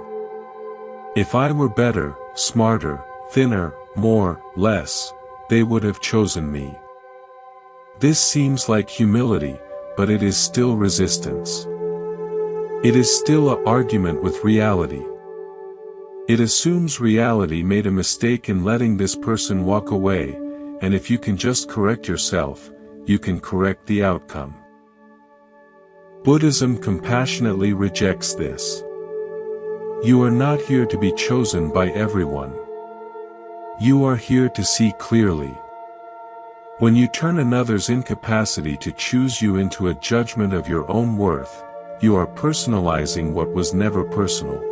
If I were better, smarter, thinner, more, less, they would have chosen me. This seems like humility, but it is still resistance. It is still an argument with reality. It assumes reality made a mistake in letting this person walk away, and if you can just correct yourself, you can correct the outcome. Buddhism compassionately rejects this. You are not here to be chosen by everyone. You are here to see clearly. When you turn another's incapacity to choose you into a judgment of your own worth, you are personalizing what was never personal.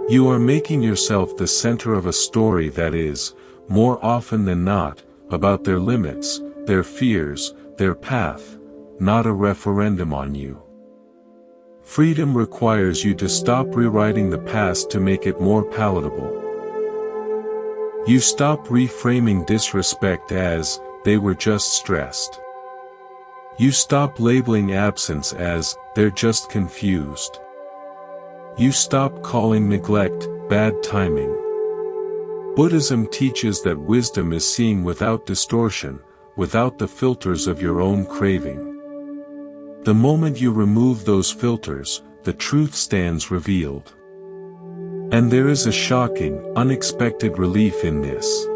You are making yourself the center of a story that is, more often than not, about their limits, their fears, their path, not a referendum on you. Freedom requires you to stop rewriting the past to make it more palatable. You stop reframing disrespect as, they were just stressed. You stop labeling absence as, they're just confused. You stop calling neglect, bad timing. Buddhism teaches that wisdom is seeing without distortion, without the filters of your own craving. The moment you remove those filters, the truth stands revealed. And there is a shocking, unexpected relief in this.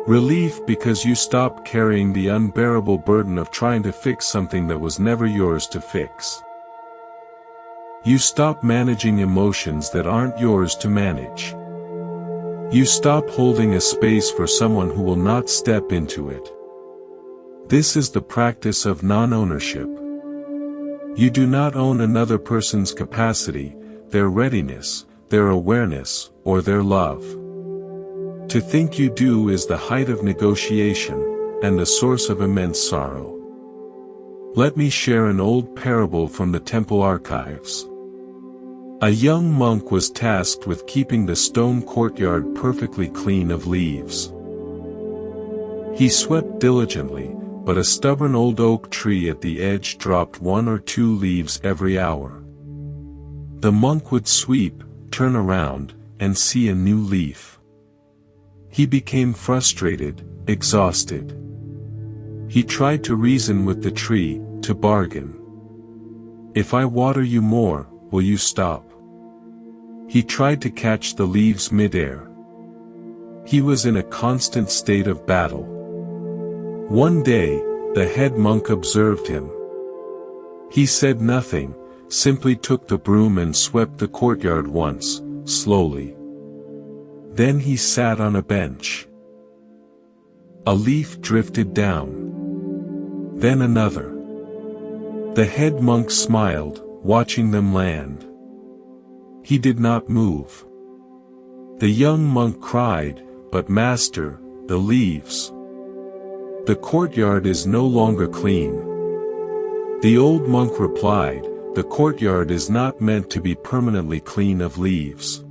Relief because you stop carrying the unbearable burden of trying to fix something that was never yours to fix. You stop managing emotions that aren't yours to manage. You stop holding a space for someone who will not step into it. This is the practice of non-ownership. You do not own another person's capacity, their readiness, their awareness, or their love. To think you do is the height of negotiation, and the source of immense sorrow. Let me share an old parable from the temple archives. A young monk was tasked with keeping the stone courtyard perfectly clean of leaves. He swept diligently, but a stubborn old oak tree at the edge dropped 1 or 2 leaves every hour. The monk would sweep, turn around, and see a new leaf. He became frustrated, exhausted. He tried to reason with the tree, to bargain. If I water you more, will you stop? He tried to catch the leaves mid-air. He was in a constant state of battle. One day, the head monk observed him. He said nothing, simply took the broom and swept the courtyard once, slowly. Then he sat on a bench. A leaf drifted down. Then another. The head monk smiled, watching them land. He did not move. The young monk cried, "But master, the leaves. The courtyard is no longer clean." The old monk replied, "The courtyard is not meant to be permanently clean of leaves.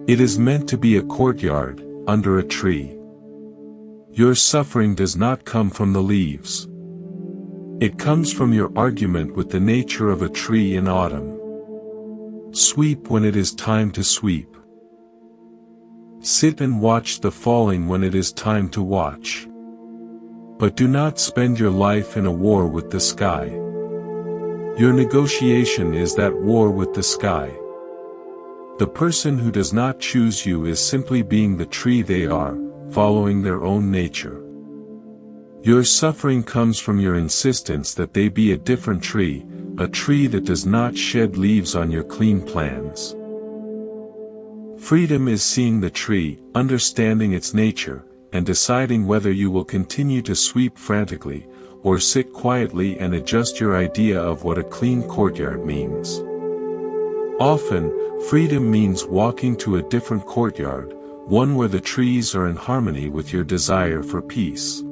It is meant to be a courtyard, under a tree. Your suffering does not come from the leaves. It comes from your argument with the nature of a tree in autumn. Sweep when it is time to sweep. Sit and watch the falling when it is time to watch. But do not spend your life in a war with the sky. Your negotiation is that war with the sky. The person who does not choose you is simply being the tree they are, following their own nature. Your suffering comes from your insistence that they be a different tree, a tree that does not shed leaves on your clean plans. Freedom is seeing the tree, understanding its nature, and deciding whether you will continue to sweep frantically, or sit quietly and adjust your idea of what a clean courtyard means. Often, freedom means walking to a different courtyard, one where the trees are in harmony with your desire for peace.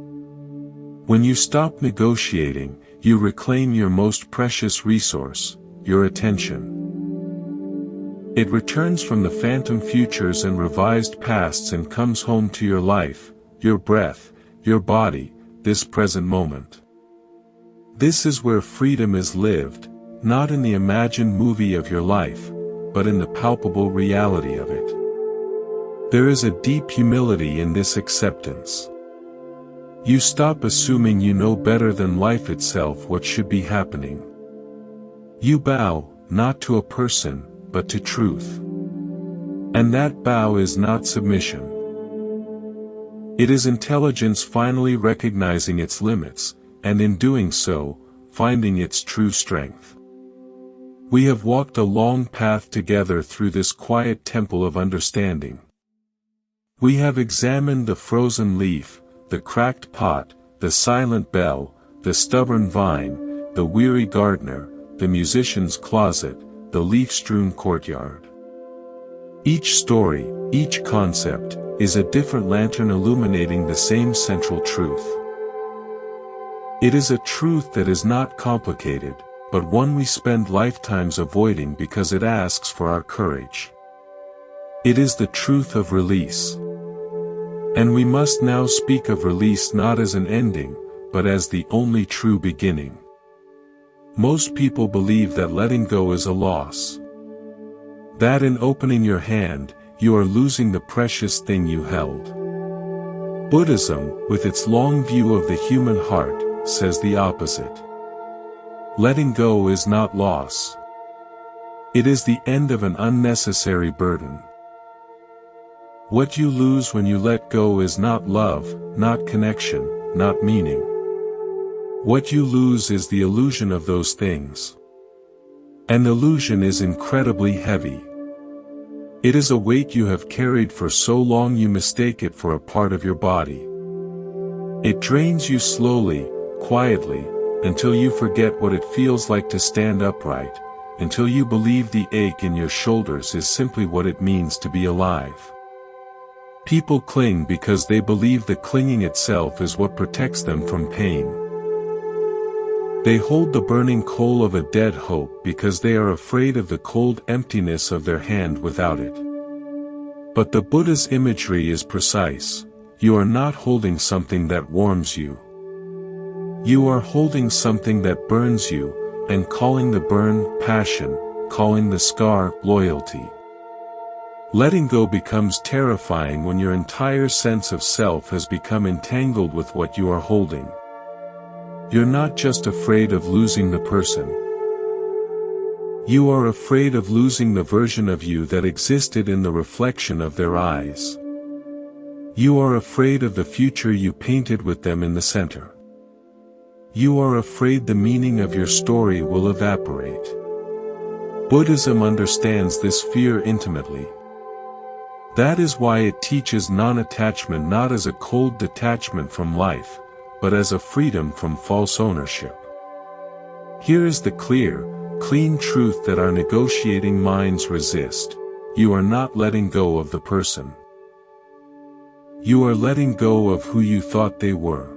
When you stop negotiating, you reclaim your most precious resource, your attention. It returns from the phantom futures and revised pasts and comes home to your life, your breath, your body, this present moment. This is where freedom is lived, not in the imagined movie of your life, but in the palpable reality of it. There is a deep humility in this acceptance. You stop assuming you know better than life itself what should be happening. You bow, not to a person, but to truth. And that bow is not submission. It is intelligence finally recognizing its limits, and in doing so, finding its true strength. We have walked a long path together through this quiet temple of understanding. We have examined the frozen leaf, the cracked pot, the silent bell, the stubborn vine, the weary gardener, the musician's closet, the leaf-strewn courtyard. Each story, each concept, is a different lantern illuminating the same central truth. It is a truth that is not complicated, but one we spend lifetimes avoiding because it asks for our courage. It is the truth of release. And we must now speak of release not as an ending, but as the only true beginning. Most people believe that letting go is a loss. That in opening your hand, you are losing the precious thing you held. Buddhism, with its long view of the human heart, says the opposite. Letting go is not loss. It is the end of an unnecessary burden. What you lose when you let go is not love, not connection, not meaning. What you lose is the illusion of those things. An illusion is incredibly heavy. It is a weight you have carried for so long you mistake it for a part of your body. It drains you slowly, quietly, until you forget what it feels like to stand upright, until you believe the ache in your shoulders is simply what it means to be alive. People cling because they believe that clinging itself is what protects them from pain. They hold the burning coal of a dead hope because they are afraid of the cold emptiness of their hand without it. But the Buddha's imagery is precise. You are not holding something that warms you. You are holding something that burns you, and calling the burn passion, calling the scar loyalty. Letting go becomes terrifying when your entire sense of self has become entangled with what you are holding. You're not just afraid of losing the person. You are afraid of losing the version of you that existed in the reflection of their eyes. You are afraid of the future you painted with them in the center. You are afraid the meaning of your story will evaporate. Buddhism understands this fear intimately. That is why it teaches non-attachment not as a cold detachment from life, but as a freedom from false ownership. Here is the clear, clean truth that our negotiating minds resist: you are not letting go of the person. You are letting go of who you thought they were.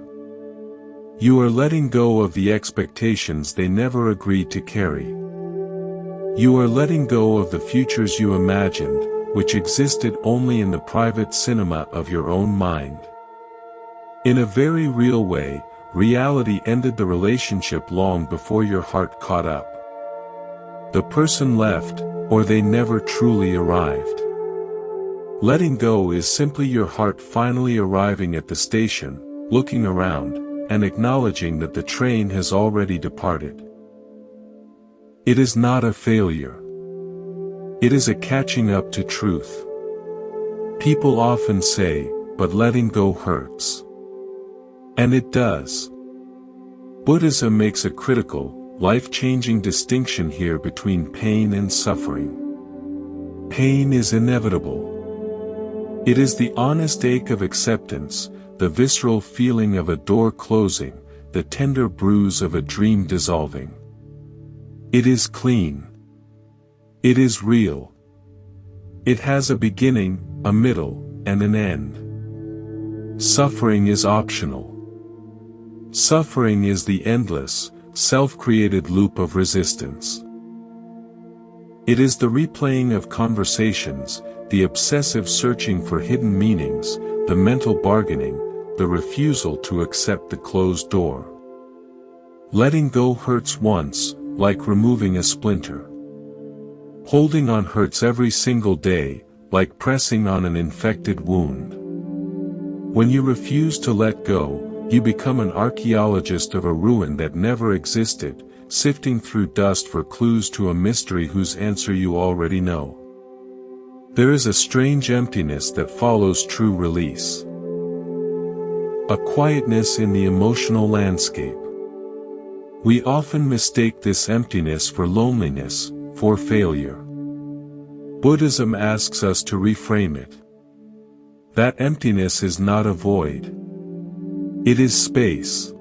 You are letting go of the expectations they never agreed to carry. You are letting go of the futures you imagined, which existed only in the private cinema of your own mind. In a very real way, reality ended the relationship long before your heart caught up. The person left, or they never truly arrived. Letting go is simply your heart finally arriving at the station, looking around, and acknowledging that the train has already departed. It is not a failure. It is a catching up to truth. People often say, "But letting go hurts." And it does. Buddhism makes a critical, life-changing distinction here between pain and suffering. Pain is inevitable. It is the honest ache of acceptance, the visceral feeling of a door closing, the tender bruise of a dream dissolving. It is clean. It is real. It has a beginning, a middle, and an end. Suffering is optional. Suffering is the endless, self-created loop of resistance. It is the replaying of conversations, the obsessive searching for hidden meanings, the mental bargaining, the refusal to accept the closed door. Letting go hurts once, like removing a splinter. Holding on hurts every single day, like pressing on an infected wound. When you refuse to let go, you become an archaeologist of a ruin that never existed, sifting through dust for clues to a mystery whose answer you already know. There is a strange emptiness that follows true release. A quietness in the emotional landscape. We often mistake this emptiness for loneliness, for failure. Buddhism asks us to reframe it. That emptiness is not a void. It is space.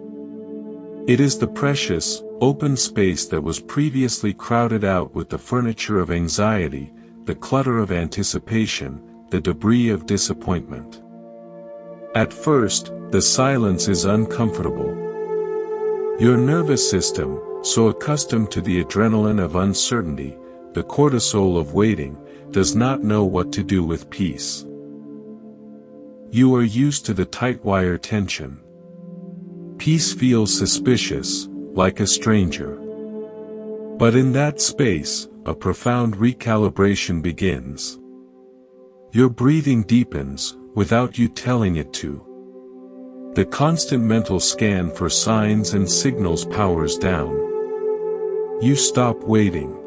It is the precious, open space that was previously crowded out with the furniture of anxiety, the clutter of anticipation, the debris of disappointment. At first, the silence is uncomfortable. Your nervous system, so accustomed to the adrenaline of uncertainty, the cortisol of waiting, does not know what to do with peace. You are used to the tight wire tension. Peace feels suspicious, like a stranger. But in that space, a profound recalibration begins. Your breathing deepens, without you telling it to. The constant mental scan for signs and signals powers down. You stop waiting.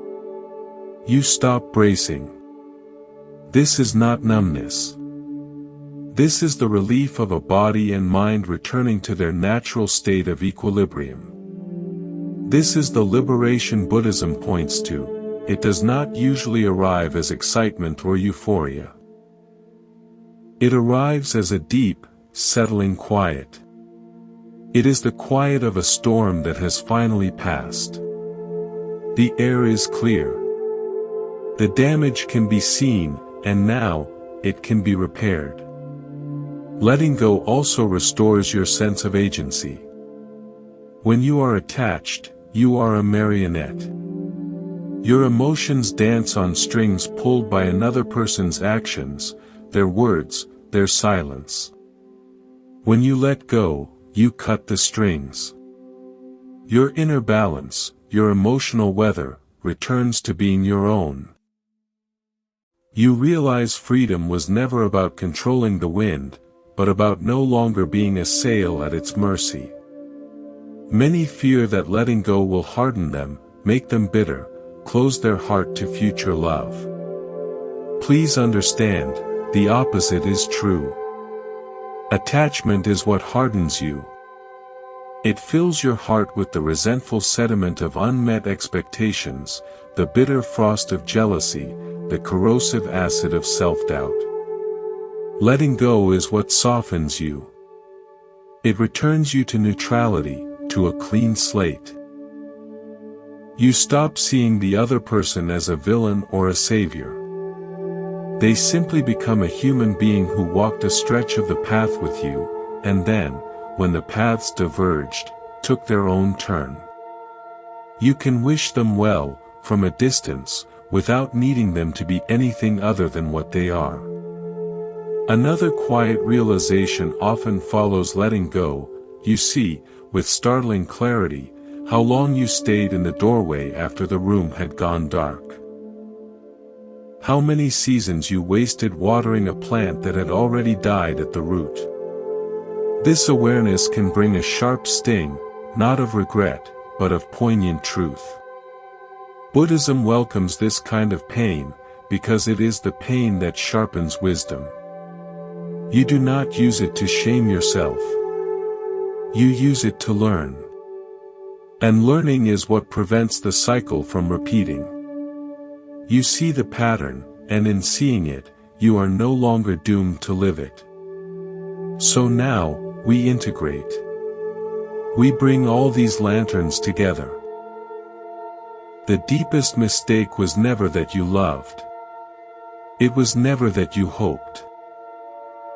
You stop bracing. This is not numbness. This is the relief of a body and mind returning to their natural state of equilibrium. This is the liberation Buddhism points to. It does not usually arrive as excitement or euphoria. It arrives as a deep, settling quiet. It is the quiet of a storm that has finally passed. The air is clear. The damage can be seen, and now, it can be repaired. Letting go also restores your sense of agency. When you are attached, you are a marionette. Your emotions dance on strings pulled by another person's actions, their words, their silence. When you let go, you cut the strings. Your inner balance, your emotional weather, returns to being your own. You realize freedom was never about controlling the wind, but about no longer being a sail at its mercy. Many fear that letting go will harden them, make them bitter, close their heart to future love. Please understand, the opposite is true. Attachment is what hardens you. It fills your heart with the resentful sediment of unmet expectations, the bitter frost of jealousy, the corrosive acid of self-doubt. Letting go is what softens you. It returns you to neutrality, to a clean slate. You stop seeing the other person as a villain or a savior. They simply become a human being who walked a stretch of the path with you, and then, when the paths diverged, took their own turn. You can wish them well, from a distance, without needing them to be anything other than what they are. Another quiet realization often follows letting go. You see, with startling clarity, how long you stayed in the doorway after the room had gone dark. How many seasons you wasted watering a plant that had already died at the root. This awareness can bring a sharp sting, not of regret, but of poignant truth. Buddhism welcomes this kind of pain, because it is the pain that sharpens wisdom. You do not use it to shame yourself. You use it to learn. And learning is what prevents the cycle from repeating. You see the pattern, and in seeing it, you are no longer doomed to live it. So now, we integrate. We bring all these lanterns together. The deepest mistake was never that you loved. It was never that you hoped.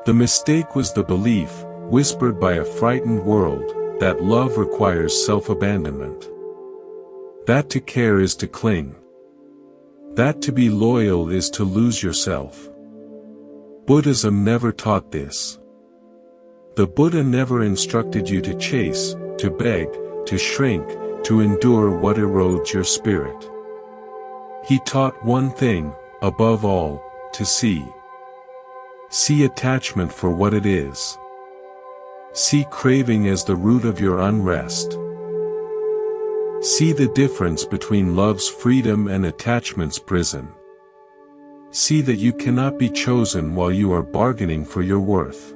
The mistake was the belief, whispered by a frightened world, that love requires self-abandonment. That to care is to cling. That to be loyal is to lose yourself. Buddhism never taught this. The Buddha never instructed you to chase, to beg, to shrink, to endure what erodes your spirit. He taught one thing, above all, to see. See attachment for what it is. See craving as the root of your unrest. See the difference between love's freedom and attachment's prison. See that you cannot be chosen while you are bargaining for your worth.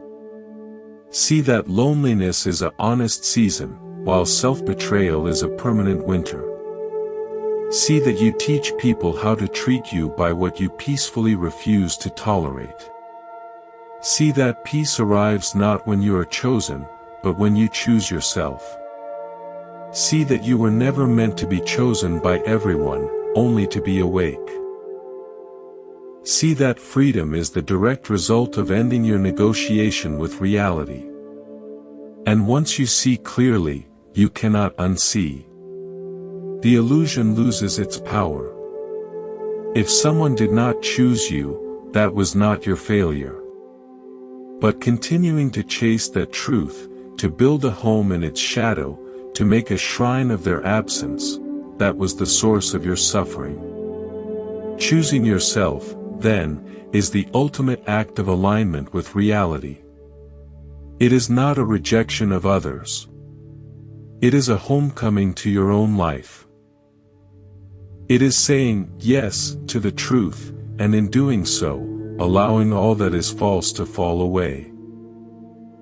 See that loneliness is an honest season, while self-betrayal is a permanent winter. See that you teach people how to treat you by what you peacefully refuse to tolerate. See that peace arrives not when you are chosen, but when you choose yourself. See that you were never meant to be chosen by everyone, only to be awake. See that freedom is the direct result of ending your negotiation with reality. And once you see clearly, you cannot unsee. The illusion loses its power. If someone did not choose you, that was not your failure. But continuing to chase that truth, to build a home in its shadow, to make a shrine of their absence, that was the source of your suffering. Choosing yourself, then, is the ultimate act of alignment with reality. It is not a rejection of others. It is a homecoming to your own life. It is saying yes to the truth, and in doing so, allowing all that is false to fall away.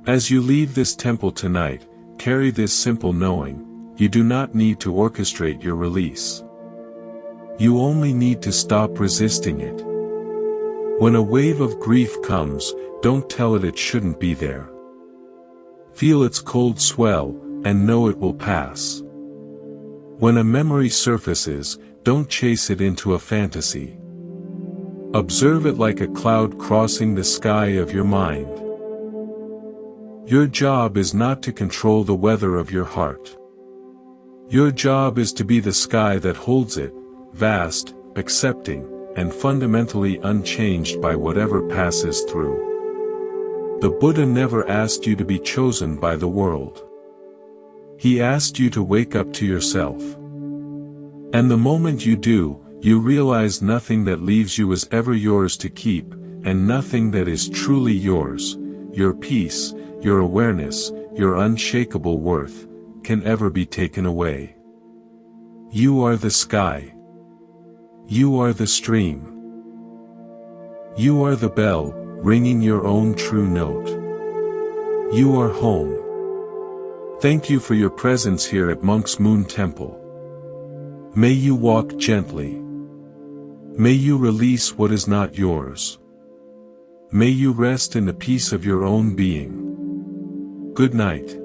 As you leave this temple tonight, carry this simple knowing: you do not need to orchestrate your release. You only need to stop resisting it. When a wave of grief comes, don't tell it shouldn't be there. Feel its cold swell, and know it will pass. When a memory surfaces, don't chase it into a fantasy. Observe it like a cloud crossing the sky of your mind. Your job is not to control the weather of your heart. Your job is to be the sky that holds it, vast, accepting, and fundamentally unchanged by whatever passes through. The Buddha never asked you to be chosen by the world. He asked you to wake up to yourself. And the moment you do, you realize nothing that leaves you is ever yours to keep, and nothing that is truly yours, your peace, your awareness, your unshakable worth, can ever be taken away. You are the sky. You are the stream. You are the bell, ringing your own true note. You are home. Thank you for your presence here at Monk's Moon Temple. May you walk gently. May you release what is not yours. May you rest in the peace of your own being. Good night.